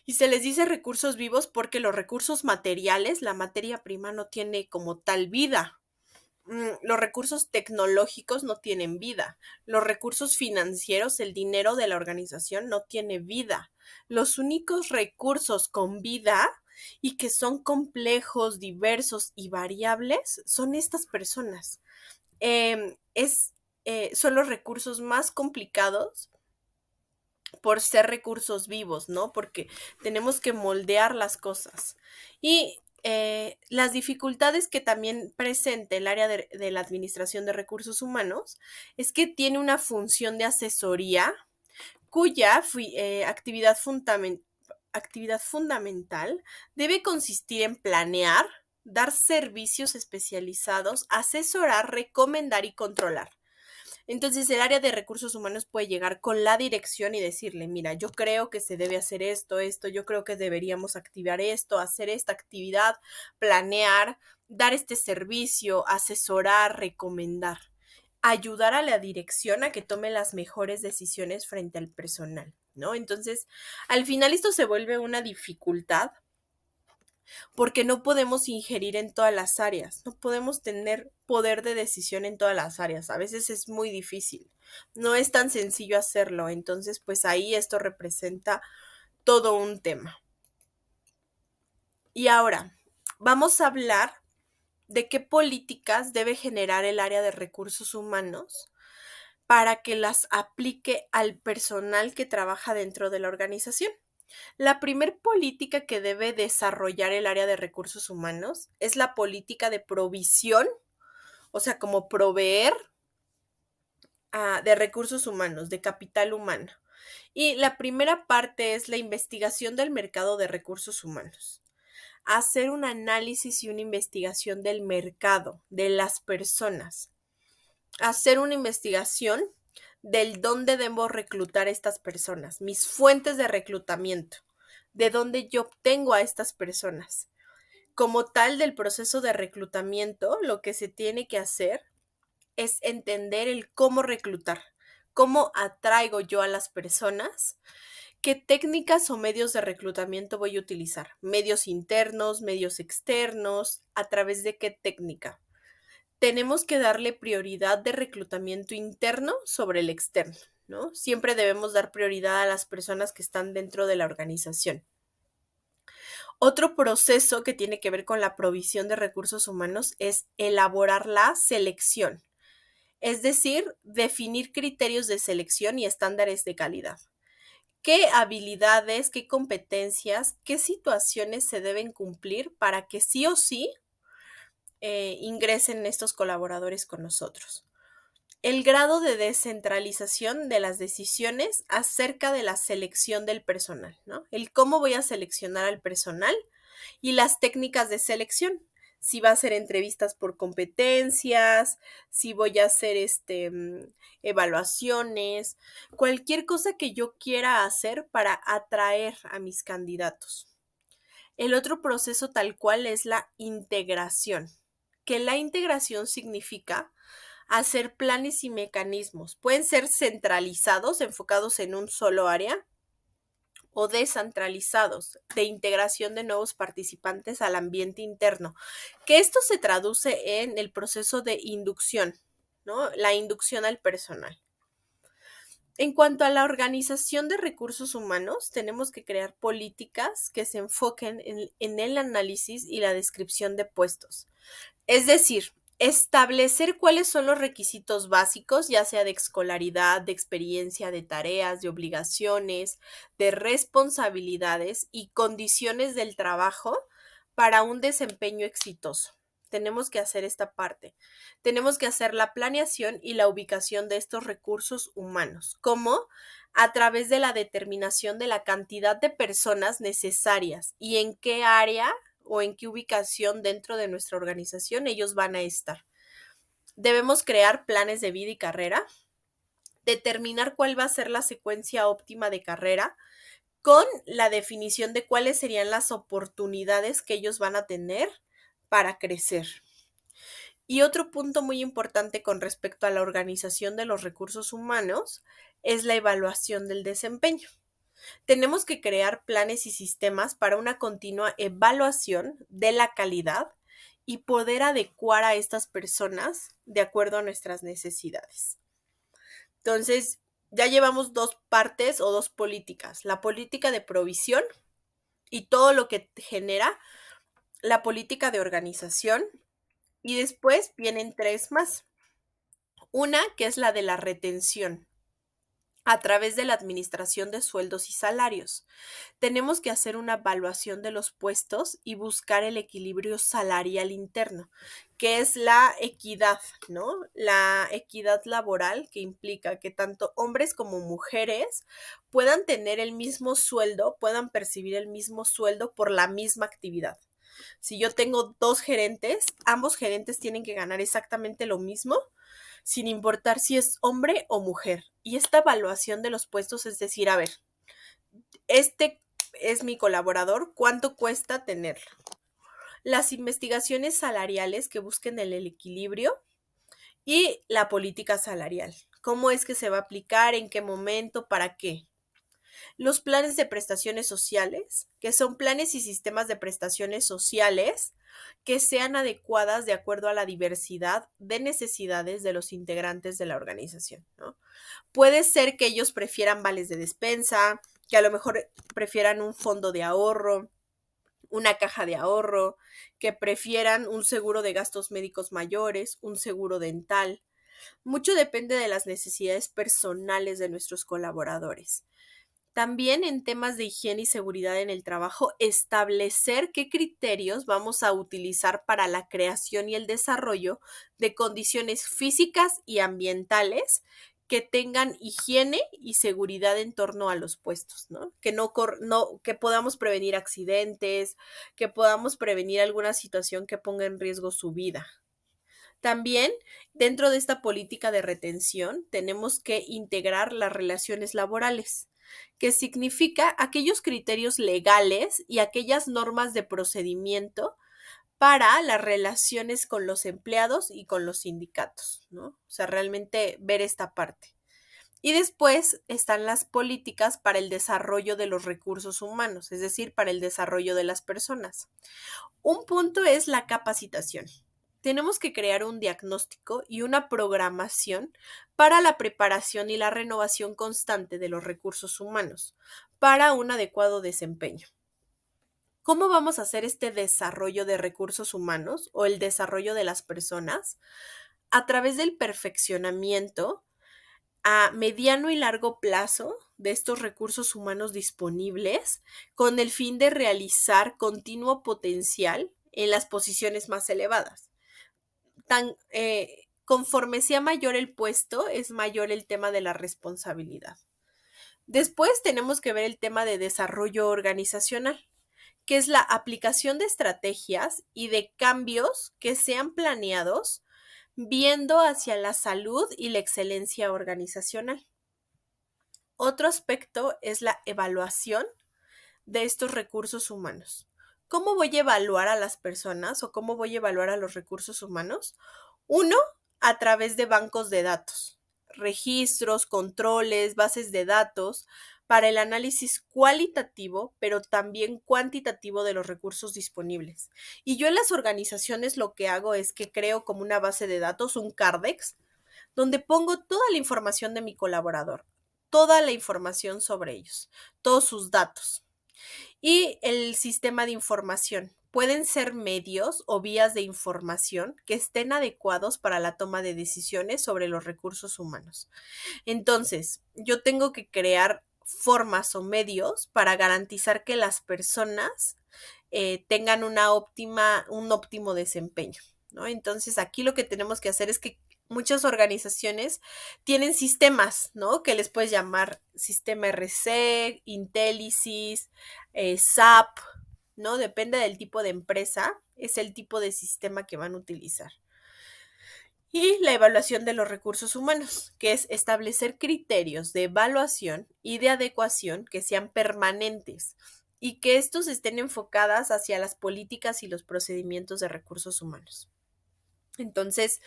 y se les dice recursos vivos porque los recursos materiales, la materia prima no tiene como tal vida. Los recursos tecnológicos no tienen vida. Los recursos financieros, el dinero de la organización no tiene vida. Los únicos recursos con vida y que son complejos, diversos y variables son estas personas. Son los recursos más complicados por ser recursos vivos, ¿no? Porque tenemos que moldear las cosas. Y las dificultades que también presenta el área de la administración de recursos humanos es que tiene una función de asesoría cuya actividad fundamental debe consistir en planear, dar servicios especializados, asesorar, recomendar y controlar. Entonces, el área de recursos humanos puede llegar con la dirección y decirle, mira, yo creo que se debe hacer esto, yo creo que deberíamos activar esto, hacer esta actividad, planear, dar este servicio, asesorar, recomendar, ayudar a la dirección a que tome las mejores decisiones frente al personal, ¿no? Entonces, al final esto se vuelve una dificultad porque no podemos ingerir en todas las áreas, no podemos tener poder de decisión en todas las áreas, a veces es muy difícil, no es tan sencillo hacerlo, entonces pues ahí esto representa todo un tema. Y ahora, vamos a hablar de qué políticas debe generar el área de recursos humanos para que las aplique al personal que trabaja dentro de la organización. La primer política que debe desarrollar el área de recursos humanos es la política de provisión, o sea, como proveer de recursos humanos, de capital humano. Y la primera parte es la investigación del mercado de recursos humanos. Hacer un análisis y una investigación del mercado, de las personas. Hacer una investigación del dónde debo reclutar a estas personas, mis fuentes de reclutamiento, de dónde yo obtengo a estas personas. Como tal del proceso de reclutamiento, lo que se tiene que hacer es entender el cómo reclutar, cómo atraigo yo a las personas, qué técnicas o medios de reclutamiento voy a utilizar, medios internos, medios externos, a través de qué técnica. Tenemos que darle prioridad de reclutamiento interno sobre el externo, ¿no? Siempre debemos dar prioridad a las personas que están dentro de la organización. Otro proceso que tiene que ver con la provisión de recursos humanos es elaborar la selección, es decir, definir criterios de selección y estándares de calidad. ¿Qué habilidades, qué competencias, qué situaciones se deben cumplir para que sí o sí ingresen estos colaboradores con nosotros? El grado de descentralización de las decisiones acerca de la selección del personal, ¿no? El cómo voy a seleccionar al personal y las técnicas de selección. Si va a ser entrevistas por competencias, si voy a hacer evaluaciones, cualquier cosa que yo quiera hacer para atraer a mis candidatos. El otro proceso tal cual es la integración, que la integración significa hacer planes y mecanismos. Pueden ser centralizados, enfocados en un solo área, o descentralizados, de integración de nuevos participantes al ambiente interno, que esto se traduce en el proceso de inducción, ¿no? La inducción al personal. En cuanto a la organización de recursos humanos, tenemos que crear políticas que se enfoquen en el análisis y la descripción de puestos. Es decir, establecer cuáles son los requisitos básicos, ya sea de escolaridad, de experiencia, de tareas, de obligaciones, de responsabilidades y condiciones del trabajo para un desempeño exitoso. tenemos que hacer esta parte. Tenemos que hacer la planeación y la ubicación de estos recursos humanos, como a través de la determinación de la cantidad de personas necesarias y en qué área o en qué ubicación dentro de nuestra organización ellos van a estar. Debemos crear planes de vida y carrera, determinar cuál va a ser la secuencia óptima de carrera, con la definición de cuáles serían las oportunidades que ellos van a tener para crecer. Y otro punto muy importante con respecto a la organización de los recursos humanos es la evaluación del desempeño. Tenemos que crear planes y sistemas para una continua evaluación de la calidad y poder adecuar a estas personas de acuerdo a nuestras necesidades. Entonces, ya llevamos dos partes o dos políticas, la política de provisión y todo lo que genera, la política de organización, y después vienen tres más. Una que es la de la retención a través de la administración de sueldos y salarios. Tenemos que hacer una evaluación de los puestos y buscar el equilibrio salarial interno, que es la equidad, ¿no? La equidad laboral, que implica que tanto hombres como mujeres puedan tener el mismo sueldo, puedan percibir el mismo sueldo por la misma actividad. Si yo tengo dos gerentes, ambos gerentes tienen que ganar exactamente lo mismo, sin importar si es hombre o mujer. Y esta evaluación de los puestos es decir, a ver, este es mi colaborador, ¿cuánto cuesta tenerlo? Las investigaciones salariales que busquen el equilibrio y la política salarial. ¿Cómo es que se va a aplicar? ¿En qué momento? ¿Para qué? Los planes de prestaciones sociales, que son planes y sistemas de prestaciones sociales que sean adecuadas de acuerdo a la diversidad de necesidades de los integrantes de la organización, ¿no? Puede ser que ellos prefieran vales de despensa, que a lo mejor prefieran un fondo de ahorro, una caja de ahorro, que prefieran un seguro de gastos médicos mayores, un seguro dental. Mucho depende de las necesidades personales de nuestros colaboradores. También en temas de higiene y seguridad en el trabajo, establecer qué criterios vamos a utilizar para la creación y el desarrollo de condiciones físicas y ambientales que tengan higiene y seguridad en torno a los puestos, ¿no? Que podamos prevenir accidentes, que podamos prevenir alguna situación que ponga en riesgo su vida. También, dentro de esta política de retención, tenemos que integrar las relaciones laborales, que significa aquellos criterios legales y aquellas normas de procedimiento para las relaciones con los empleados y con los sindicatos, ¿no? O sea, realmente ver esta parte. Y después están las políticas para el desarrollo de los recursos humanos, es decir, para el desarrollo de las personas. Un punto es la capacitación. Tenemos que crear un diagnóstico y una programación para la preparación y la renovación constante de los recursos humanos para un adecuado desempeño. ¿Cómo vamos a hacer este desarrollo de recursos humanos o el desarrollo de las personas? A través del perfeccionamiento a mediano y largo plazo de estos recursos humanos disponibles con el fin de realizar continuo potencial en las posiciones más elevadas. Conforme sea mayor el puesto, es mayor el tema de la responsabilidad. Después tenemos que ver el tema de desarrollo organizacional, que es la aplicación de estrategias y de cambios que sean planeados viendo hacia la salud y la excelencia organizacional. Otro aspecto es la evaluación de estos recursos humanos. ¿Cómo voy a evaluar a las personas o cómo voy a evaluar a los recursos humanos? Uno, a través de bancos de datos, registros, controles, bases de datos para el análisis cualitativo, pero también cuantitativo de los recursos disponibles. Y yo en las organizaciones lo que hago es que creo como una base de datos, un Cardex, donde pongo toda la información de mi colaborador, toda la información sobre ellos, todos sus datos. Y el sistema de información. Pueden ser medios o vías de información que estén adecuados para la toma de decisiones sobre los recursos humanos. Entonces, yo tengo que crear formas o medios para garantizar que las personas tengan un óptimo desempeño. ¿no? Entonces, aquí lo que tenemos que hacer es que muchas organizaciones tienen sistemas, ¿no? Que les puedes llamar sistema RC, Intelisys, SAP, ¿no? Depende del tipo de empresa, es el tipo de sistema que van a utilizar. Y la evaluación de los recursos humanos, que es establecer criterios de evaluación y de adecuación que sean permanentes y que estos estén enfocadas hacia las políticas y los procedimientos de recursos humanos. Entonces,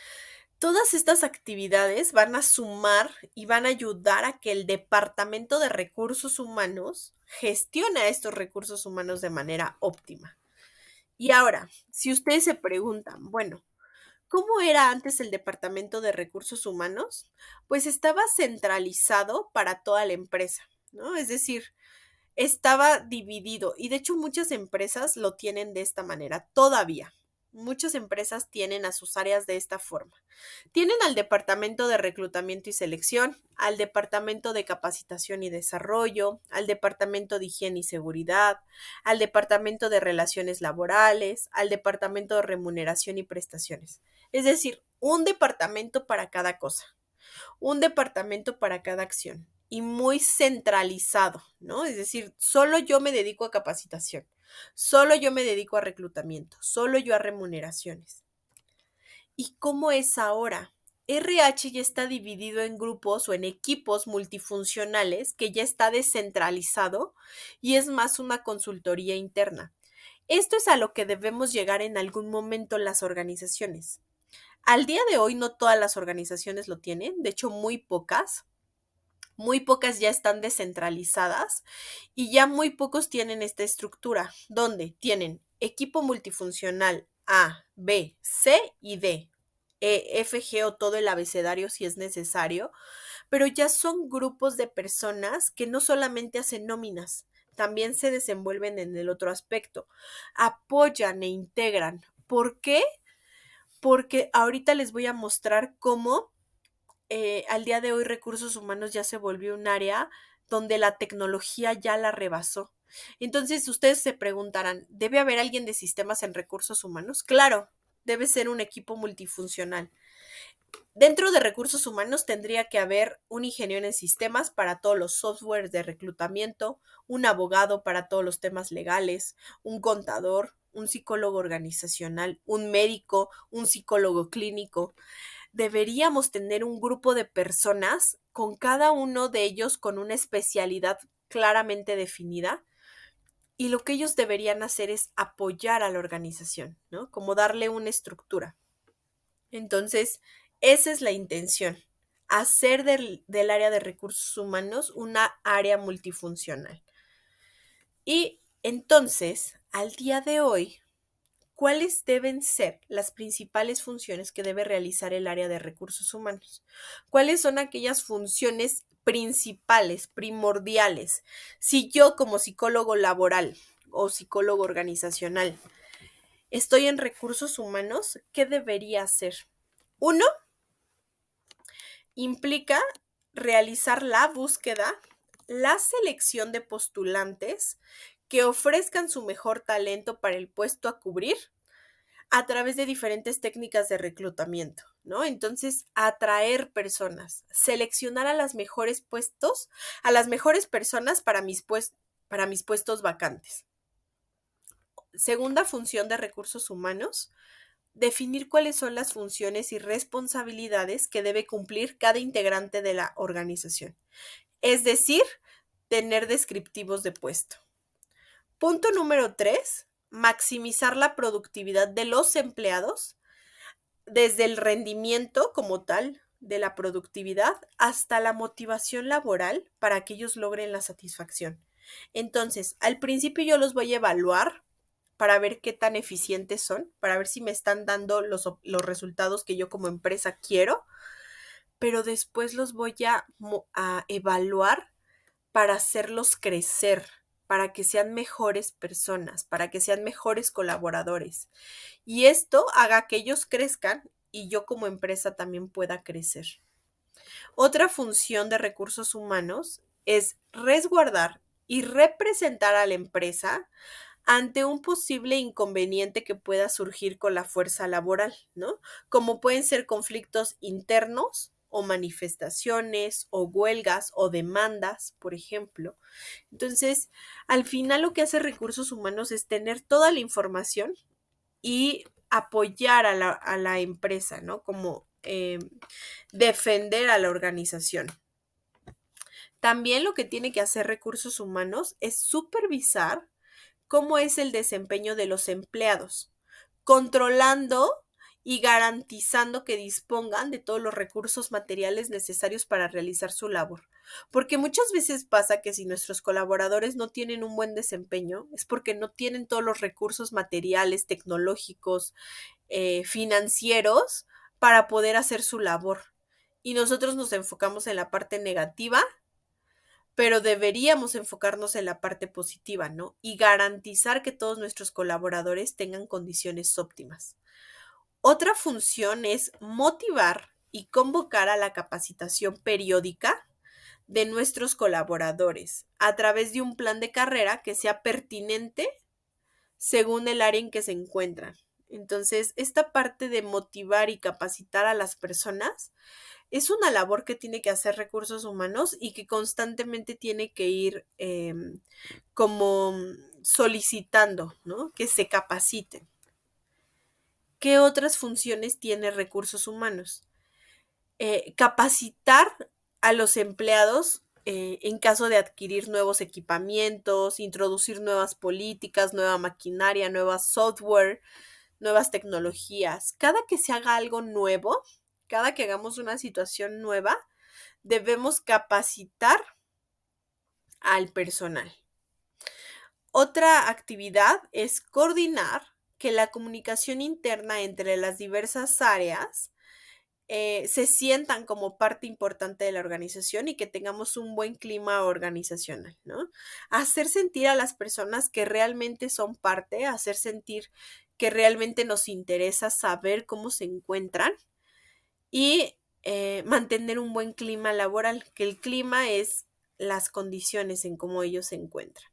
todas estas actividades van a sumar y van a ayudar a que el Departamento de Recursos Humanos gestione a estos recursos humanos de manera óptima. Y ahora, si ustedes se preguntan, bueno, ¿cómo era antes el Departamento de Recursos Humanos? Pues estaba centralizado para toda la empresa, ¿no? Es decir, estaba dividido y de hecho muchas empresas lo tienen de esta manera todavía. Muchas empresas tienen a sus áreas de esta forma. Tienen al departamento de reclutamiento y selección, al departamento de capacitación y desarrollo, al departamento de higiene y seguridad, al departamento de relaciones laborales, al departamento de remuneración y prestaciones. Es decir, un departamento para cada cosa, un departamento para cada acción y muy centralizado, ¿no? Es decir, solo yo me dedico a capacitación, solo yo me dedico a reclutamiento, solo yo a remuneraciones. ¿Y cómo es ahora? RH ya está dividido en grupos o en equipos multifuncionales que ya está descentralizado y es más una consultoría interna. Esto es a lo que debemos llegar en algún momento en las organizaciones. Al día de hoy no todas las organizaciones lo tienen, de hecho muy pocas ya están descentralizadas y ya muy pocos tienen esta estructura, donde tienen equipo multifuncional A, B, C y D, E, F, G o todo el abecedario si es necesario, pero ya son grupos de personas que no solamente hacen nóminas, también se desenvuelven en el otro aspecto, apoyan e integran. ¿Por qué? Porque ahorita les voy a mostrar cómo al día de hoy recursos humanos ya se volvió un área donde la tecnología ya la rebasó. Entonces ustedes se preguntarán, ¿debe haber alguien de sistemas en recursos humanos? Claro, debe ser un equipo multifuncional. Dentro de recursos humanos tendría que haber un ingeniero en sistemas para todos los softwares de reclutamiento, un abogado para todos los temas legales, un contador, un psicólogo organizacional, un médico, un psicólogo clínico. Deberíamos tener un grupo de personas con cada uno de ellos con una especialidad claramente definida y lo que ellos deberían hacer es apoyar a la organización, ¿no? Como darle una estructura. Entonces, esa es la intención, hacer del área de recursos humanos una área multifuncional. Y entonces, al día de hoy, ¿cuáles deben ser las principales funciones que debe realizar el área de recursos humanos? ¿Cuáles son aquellas funciones principales, primordiales? Si yo como psicólogo laboral o psicólogo organizacional estoy en recursos humanos, ¿qué debería hacer? Uno, implica realizar la búsqueda, la selección de postulantes que ofrezcan su mejor talento para el puesto a cubrir a través de diferentes técnicas de reclutamiento, ¿no? Entonces, atraer personas, seleccionar a las mejores puestos, a las mejores personas para mis puestos vacantes. Segunda función de recursos humanos, definir cuáles son las funciones y responsabilidades que debe cumplir cada integrante de la organización. Es decir, tener descriptivos de puesto. Punto número 3, maximizar la productividad de los empleados desde el rendimiento como tal de la productividad hasta la motivación laboral para que ellos logren la satisfacción. Entonces, al principio yo los voy a evaluar para ver qué tan eficientes son, para ver si me están dando los resultados que yo como empresa quiero, pero después los voy a evaluar para hacerlos crecer, para que sean mejores personas, para que sean mejores colaboradores. Y esto haga que ellos crezcan y yo como empresa también pueda crecer. Otra función de recursos humanos es resguardar y representar a la empresa ante un posible inconveniente que pueda surgir con la fuerza laboral, ¿no? Como pueden ser conflictos internos o manifestaciones o huelgas o demandas, por ejemplo. Entonces, al final lo que hace recursos humanos es tener toda la información y apoyar a la empresa, ¿no? Como defender a la organización. También lo que tiene que hacer recursos humanos es supervisar cómo es el desempeño de los empleados, controlando y garantizando que dispongan de todos los recursos materiales necesarios para realizar su labor. Porque muchas veces pasa que si nuestros colaboradores no tienen un buen desempeño, es porque no tienen todos los recursos materiales, tecnológicos, financieros para poder hacer su labor. Y nosotros nos enfocamos en la parte negativa, pero deberíamos enfocarnos en la parte positiva, ¿no? Y garantizar que todos nuestros colaboradores tengan condiciones óptimas. Otra función es motivar y convocar a la capacitación periódica de nuestros colaboradores a través de un plan de carrera que sea pertinente según el área en que se encuentran. Entonces, esta parte de motivar y capacitar a las personas es una labor que tiene que hacer recursos humanos y que constantemente tiene que ir como solicitando, ¿no? Que se capaciten. ¿Qué otras funciones tiene recursos humanos? Capacitar a los empleados en caso de adquirir nuevos equipamientos, introducir nuevas políticas, nueva maquinaria, nueva software, nuevas tecnologías. Cada que se haga algo nuevo, cada que hagamos una situación nueva, debemos capacitar al personal. Otra actividad es coordinar que la comunicación interna entre las diversas áreas se sientan como parte importante de la organización y que tengamos un buen clima organizacional, ¿no? Hacer sentir a las personas que realmente son parte, hacer sentir que realmente nos interesa saber cómo se encuentran y mantener un buen clima laboral, que el clima es las condiciones en cómo ellos se encuentran.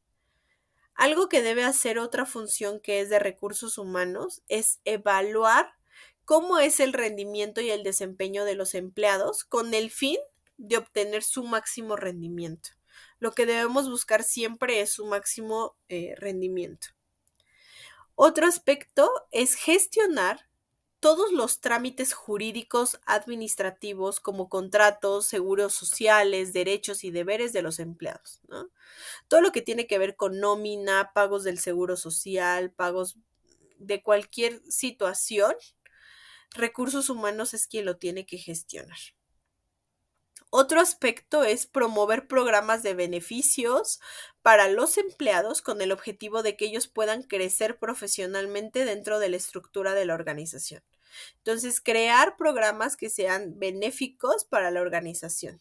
Algo que debe hacer otra función que es de recursos humanos es evaluar cómo es el rendimiento y el desempeño de los empleados con el fin de obtener su máximo rendimiento. Lo que debemos buscar siempre es su máximo rendimiento. Otro aspecto es gestionar todos los trámites jurídicos administrativos como contratos, seguros sociales, derechos y deberes de los empleados, ¿no? Todo lo que tiene que ver con nómina, pagos del seguro social, pagos de cualquier situación, recursos humanos es quien lo tiene que gestionar. Otro aspecto es promover programas de beneficios para los empleados con el objetivo de que ellos puedan crecer profesionalmente dentro de la estructura de la organización. Entonces, crear programas que sean benéficos para la organización.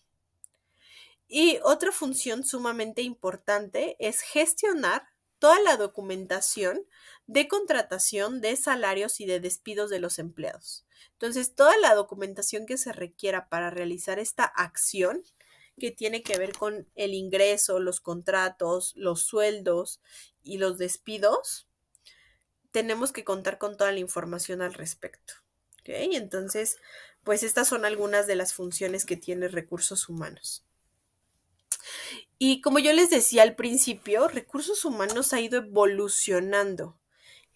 Y otra función sumamente importante es gestionar toda la documentación de contratación de salarios y de despidos de los empleados. Entonces, toda la documentación que se requiera para realizar esta acción que tiene que ver con el ingreso, los contratos, los sueldos y los despidos, tenemos que contar con toda la información al respecto. ¿Ok? Entonces, pues estas son algunas de las funciones que tiene recursos humanos. Y como yo les decía al principio, recursos humanos ha ido evolucionando.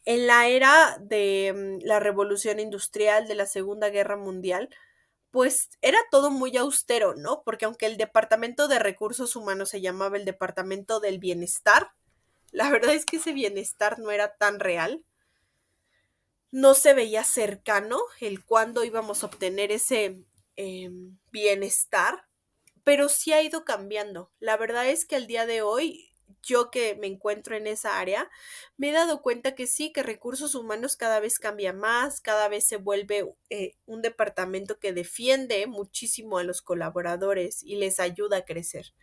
En la era de la revolución industrial, de la Segunda Guerra Mundial, pues era todo muy austero, ¿no? Porque aunque el departamento de recursos humanos se llamaba el departamento del bienestar, la verdad es que ese bienestar no era tan real. No se veía cercano el cuándo íbamos a obtener ese bienestar, pero sí ha ido cambiando. La verdad es que al día de hoy, yo que me encuentro en esa área, me he dado cuenta que sí, que recursos humanos cada vez cambia más, cada vez se vuelve un departamento que defiende muchísimo a los colaboradores y les ayuda a crecer.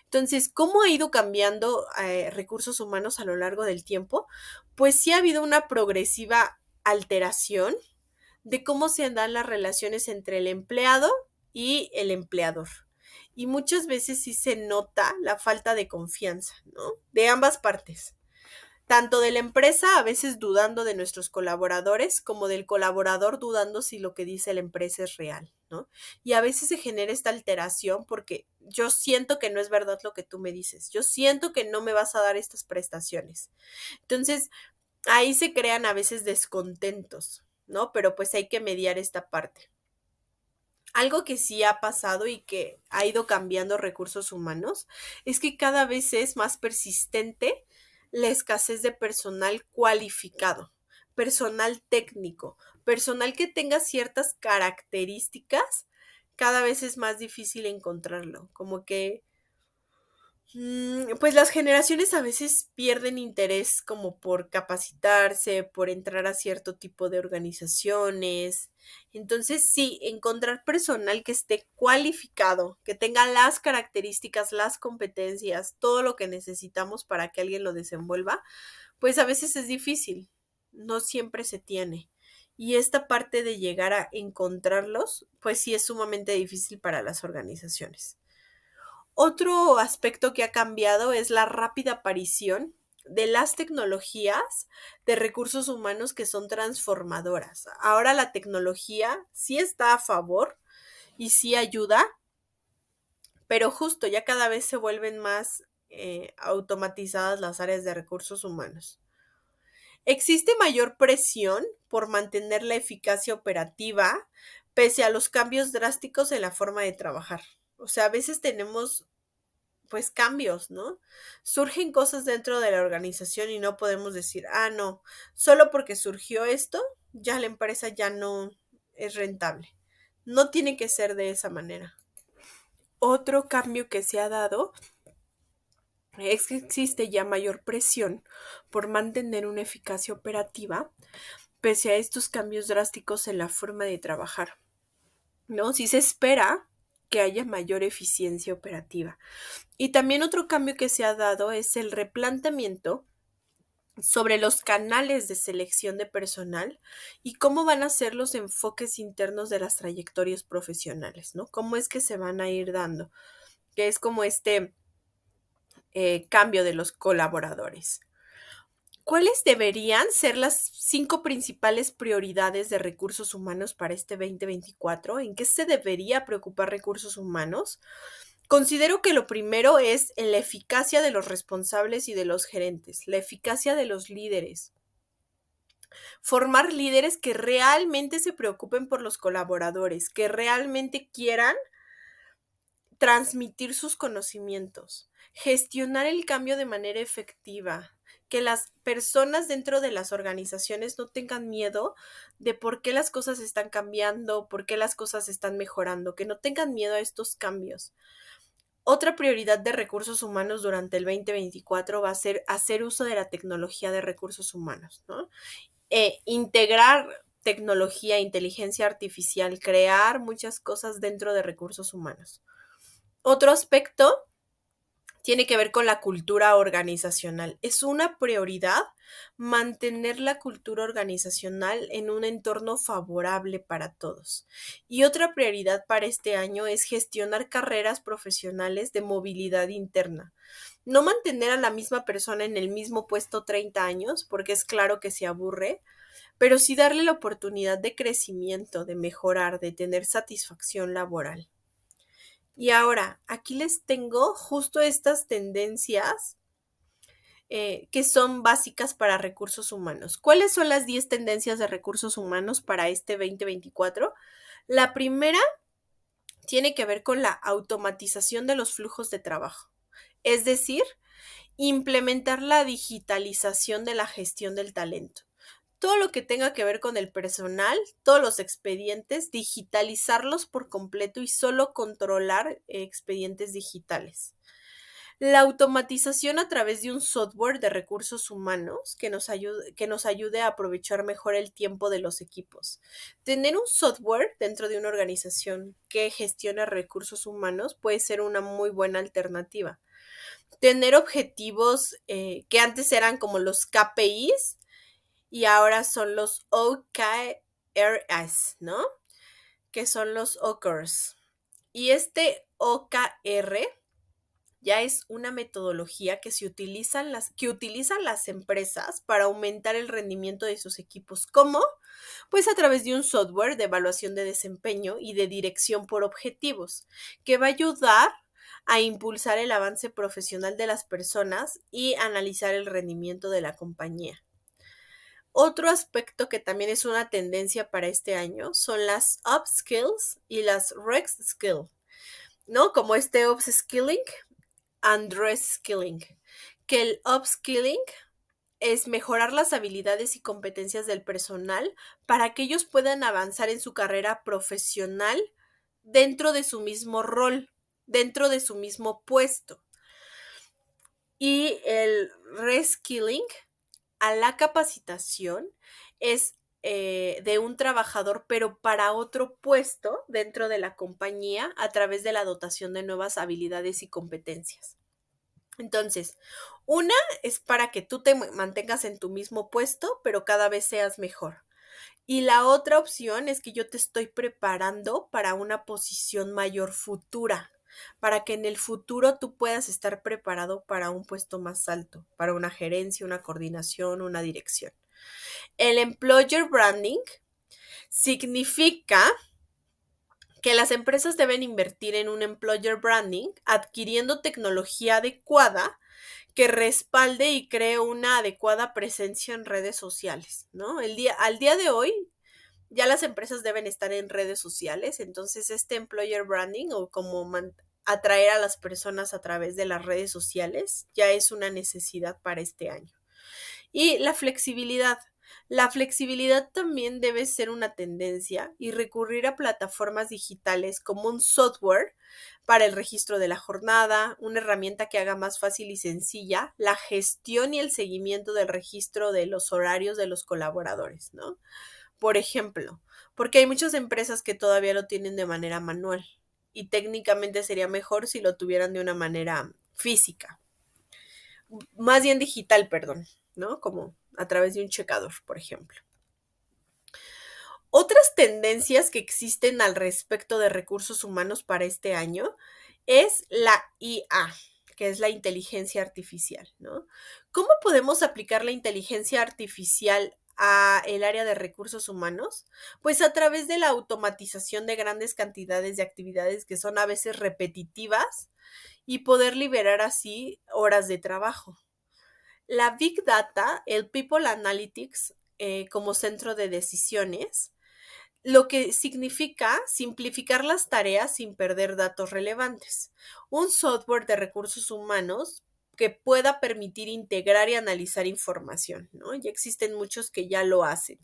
Entonces, ¿cómo ha ido cambiando recursos humanos a lo largo del tiempo? Pues sí ha habido una progresiva alteración de cómo se dan las relaciones entre el empleado y el empleador. Y muchas veces sí se nota la falta de confianza, ¿no? De ambas partes. tanto de la empresa a veces dudando de nuestros colaboradores, como del colaborador dudando si lo que dice la empresa es real, ¿no? Y a veces se genera esta alteración porque yo siento que no es verdad lo que tú me dices, yo siento que no me vas a dar estas prestaciones. Entonces, ahí se crean a veces descontentos, ¿no? Pero pues hay que mediar esta parte. Algo que sí ha pasado y que ha ido cambiando recursos humanos es que cada vez es más persistente la escasez de personal cualificado, personal técnico, personal que tenga ciertas características, cada vez es más difícil encontrarlo, como que pues las generaciones a veces pierden interés como por capacitarse, por entrar a cierto tipo de organizaciones. Entonces, sí, encontrar personal que esté cualificado, que tenga las características, las competencias, todo lo que necesitamos para que alguien lo desenvuelva, pues a veces es difícil, no siempre se tiene. Y esta parte de llegar a encontrarlos, pues sí es sumamente difícil para las organizaciones. Otro aspecto que ha cambiado es la rápida aparición de las tecnologías de recursos humanos que son transformadoras. Ahora la tecnología sí está a favor y sí ayuda, pero justo ya cada vez se vuelven más automatizadas las áreas de recursos humanos. Existe mayor presión por mantener la eficacia operativa pese a los cambios drásticos en la forma de trabajar. O sea, a veces tenemos pues cambios, ¿no? Surgen cosas dentro de la organización y no podemos decir, ah, no, solo porque surgió esto, ya la empresa ya no es rentable. No tiene que ser de esa manera. Otro cambio que se ha dado es que existe ya mayor presión por mantener una eficacia operativa pese a estos cambios drásticos en la forma de trabajar, ¿no? Si se espera que haya mayor eficiencia operativa. Y también otro cambio que se ha dado es el replanteamiento sobre los canales de selección de personal y cómo van a ser los enfoques internos de las trayectorias profesionales, ¿no? Cómo es que se van a ir dando, que es como este cambio de los colaboradores. ¿Cuáles deberían ser las 5 principales prioridades de recursos humanos para este 2024? ¿En qué se debería preocupar recursos humanos? Considero que lo primero es en la eficacia de los responsables y de los gerentes, la eficacia de los líderes. Formar líderes que realmente se preocupen por los colaboradores, que realmente quieran transmitir sus conocimientos, gestionar el cambio de manera efectiva, que las personas dentro de las organizaciones no tengan miedo de por qué las cosas están cambiando, por qué las cosas están mejorando, que no tengan miedo a estos cambios. Otra prioridad de recursos humanos durante el 2024 va a ser hacer uso de la tecnología de recursos humanos, ¿no? Integrar tecnología, inteligencia artificial, crear muchas cosas dentro de recursos humanos. Otro aspecto tiene que ver con la cultura organizacional. Es una prioridad mantener la cultura organizacional en un entorno favorable para todos. Y otra prioridad para este año es gestionar carreras profesionales de movilidad interna. No mantener a la misma persona en el mismo puesto 30 años, porque es claro que se aburre, pero sí darle la oportunidad de crecimiento, de mejorar, de tener satisfacción laboral. Y ahora, aquí les tengo justo estas tendencias que son básicas para recursos humanos. ¿Cuáles son las 10 tendencias de recursos humanos para este 2024? La primera tiene que ver con la automatización de los flujos de trabajo, es decir, implementar la digitalización de la gestión del talento. Todo lo que tenga que ver con el personal, todos los expedientes, digitalizarlos por completo y solo controlar expedientes digitales. La automatización a través de un software de recursos humanos que nos ayude a aprovechar mejor el tiempo de los equipos. Tener un software dentro de una organización que gestione recursos humanos puede ser una muy buena alternativa. Tener objetivos que antes eran como los KPIs y ahora son los OKRs, ¿no? Que son los OKRs. Y este OKR ya es una metodología que utilizan las empresas para aumentar el rendimiento de sus equipos. ¿Cómo? Pues a través de un software de evaluación de desempeño y de dirección por objetivos, que va a ayudar a impulsar el avance profesional de las personas y analizar el rendimiento de la compañía. Otro aspecto que también es una tendencia para este año son las upskills y las reskills, ¿no? Como este upskilling and reskilling, que el upskilling es mejorar las habilidades y competencias del personal para que ellos puedan avanzar en su carrera profesional dentro de su mismo rol, dentro de su mismo puesto. Y el reskilling a la capacitación es de un trabajador, pero para otro puesto dentro de la compañía a través de la dotación de nuevas habilidades y competencias. Entonces, una es para que tú te mantengas en tu mismo puesto, pero cada vez seas mejor. Y la otra opción es que yo te estoy preparando para una posición mayor futura, para que en el futuro tú puedas estar preparado para un puesto más alto, para una gerencia, una coordinación, una dirección. El employer branding significa que las empresas deben invertir en un employer branding adquiriendo tecnología adecuada que respalde y cree una adecuada presencia en redes sociales, ¿no? Al día de hoy, ya las empresas deben estar en redes sociales, entonces este employer branding o como atraer a las personas a través de las redes sociales ya es una necesidad para este año. Y la flexibilidad. La flexibilidad también debe ser una tendencia y recurrir a plataformas digitales como un software para el registro de la jornada, una herramienta que haga más fácil y sencilla la gestión y el seguimiento del registro de los horarios de los colaboradores, ¿no? Por ejemplo, porque hay muchas empresas que todavía lo tienen de manera manual y técnicamente sería mejor si lo tuvieran de una manera física, más bien digital, perdón, ¿no? Como a través de un checador, por ejemplo. Otras tendencias que existen al respecto de recursos humanos para este año es la IA, que es la inteligencia artificial, ¿no? ¿Cómo podemos aplicar la inteligencia artificial a el área de recursos humanos? Pues a través de la automatización de grandes cantidades de actividades que son a veces repetitivas y poder liberar así horas de trabajo. La Big Data, el People Analytics como centro de decisiones, lo que significa simplificar las tareas sin perder datos relevantes. Un software de recursos humanos que pueda permitir integrar y analizar información, ¿no? Ya existen muchos que ya lo hacen.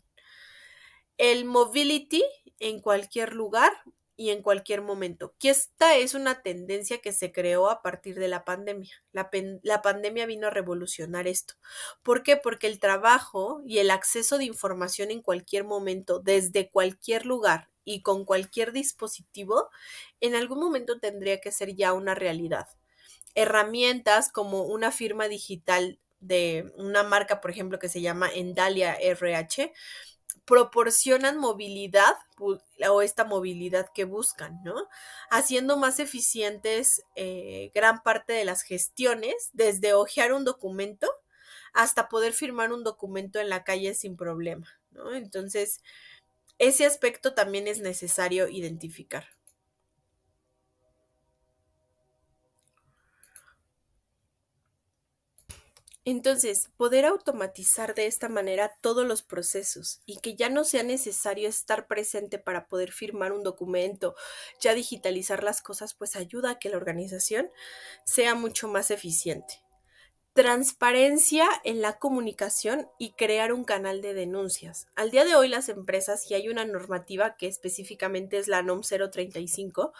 El mobility en cualquier lugar y en cualquier momento, que esta es una tendencia que se creó a partir de la pandemia. La pandemia vino a revolucionar esto. ¿Por qué? Porque el trabajo y el acceso de información en cualquier momento, desde cualquier lugar y con cualquier dispositivo, en algún momento tendría que ser ya una realidad. Herramientas como una firma digital de una marca, por ejemplo, que se llama Endalia RH, proporcionan movilidad o esta movilidad que buscan, ¿no? Haciendo más eficientes gran parte de las gestiones, desde hojear un documento hasta poder firmar un documento en la calle sin problema, ¿no? Entonces, ese aspecto también es necesario identificar. Entonces, poder automatizar de esta manera todos los procesos y que ya no sea necesario estar presente para poder firmar un documento, ya digitalizar las cosas, pues ayuda a que la organización sea mucho más eficiente. Transparencia en la comunicación y crear un canal de denuncias. Al día de hoy las empresas, y hay una normativa que específicamente es la NOM 035,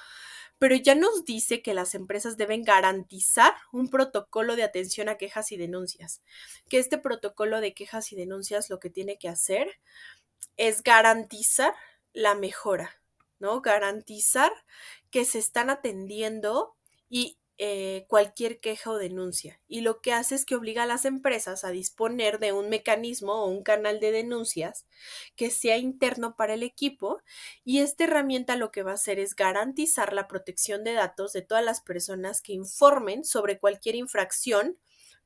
pero ya nos dice que las empresas deben garantizar un protocolo de atención a quejas y denuncias, que este protocolo de quejas y denuncias lo que tiene que hacer es garantizar la mejora, ¿no? Garantizar que se están atendiendo y cualquier queja o denuncia. Y lo que hace es que obliga a las empresas a disponer de un mecanismo o un canal de denuncias que sea interno para el equipo, y esta herramienta lo que va a hacer es garantizar la protección de datos de todas las personas que informen sobre cualquier infracción,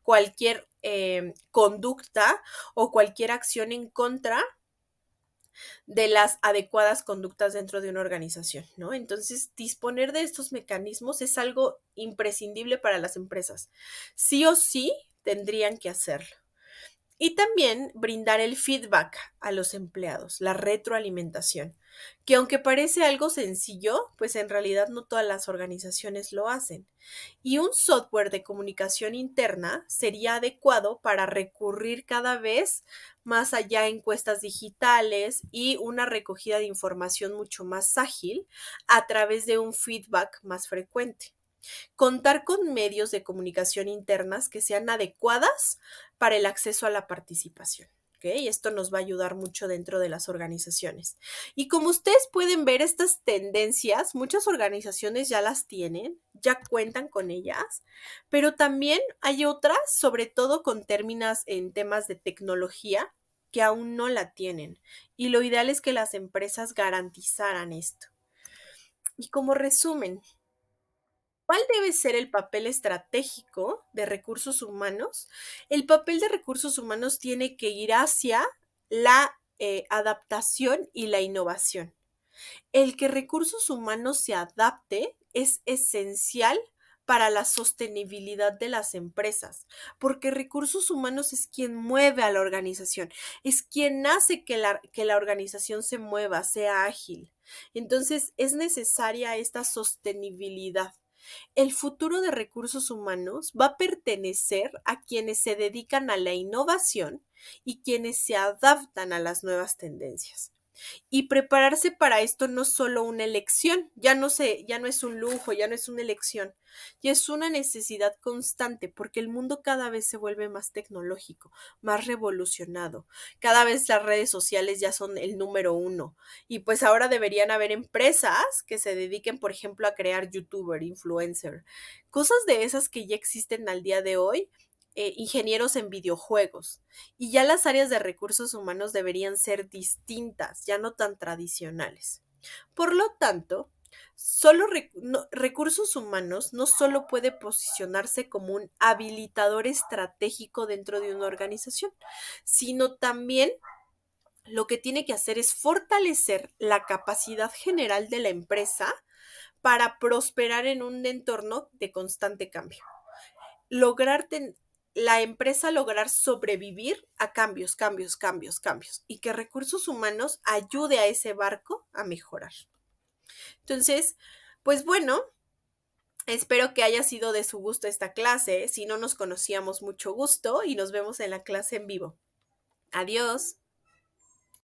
cualquier conducta o cualquier acción en contra de las adecuadas conductas dentro de una organización, ¿no? Entonces, disponer de estos mecanismos es algo imprescindible para las empresas. Sí o sí tendrían que hacerlo. Y también brindar el feedback a los empleados, la retroalimentación, que aunque parece algo sencillo, pues en realidad no todas las organizaciones lo hacen. Y un software de comunicación interna sería adecuado para recurrir cada vez más allá a encuestas digitales y una recogida de información mucho más ágil a través de un feedback más frecuente. Contar con medios de comunicación internas que sean adecuadas para el acceso a la participación. ¿Okay? Esto nos va a ayudar mucho dentro de las organizaciones. Y como ustedes pueden ver, estas tendencias, muchas organizaciones ya las tienen, ya cuentan con ellas, pero también hay otras, sobre todo con términos en temas de tecnología, que aún no la tienen. Y lo ideal es que las empresas garantizaran esto. Y como resumen, ¿cuál debe ser el papel estratégico de recursos humanos? El papel de recursos humanos tiene que ir hacia la adaptación y la innovación. El que recursos humanos se adapte es esencial para la sostenibilidad de las empresas, porque recursos humanos es quien mueve a la organización, es quien hace que la organización se mueva, sea ágil. Entonces, es necesaria esta sostenibilidad. El futuro de recursos humanos va a pertenecer a quienes se dedican a la innovación y quienes se adaptan a las nuevas tendencias. Y prepararse para esto no es solo una elección, ya no es un lujo, ya no es una elección, ya es una necesidad constante porque el mundo cada vez se vuelve más tecnológico, más revolucionado. Cada vez las redes sociales ya son el número uno y pues ahora deberían haber empresas que se dediquen, por ejemplo, a crear youtuber, influencer, cosas de esas que ya existen al día de hoy, ingenieros en videojuegos. Y ya las áreas de recursos humanos deberían ser distintas, ya no tan tradicionales. Por lo tanto, recursos humanos no solo puede posicionarse como un habilitador estratégico dentro de una organización, sino también lo que tiene que hacer es fortalecer la capacidad general de la empresa para prosperar en un entorno de constante cambio. Lograr la empresa lograr sobrevivir a cambios, cambios, cambios, cambios, y que recursos humanos ayude a ese barco a mejorar. Entonces, pues bueno, espero que haya sido de su gusto esta clase. Si no nos conocíamos, mucho gusto y nos vemos en la clase en vivo. Adiós.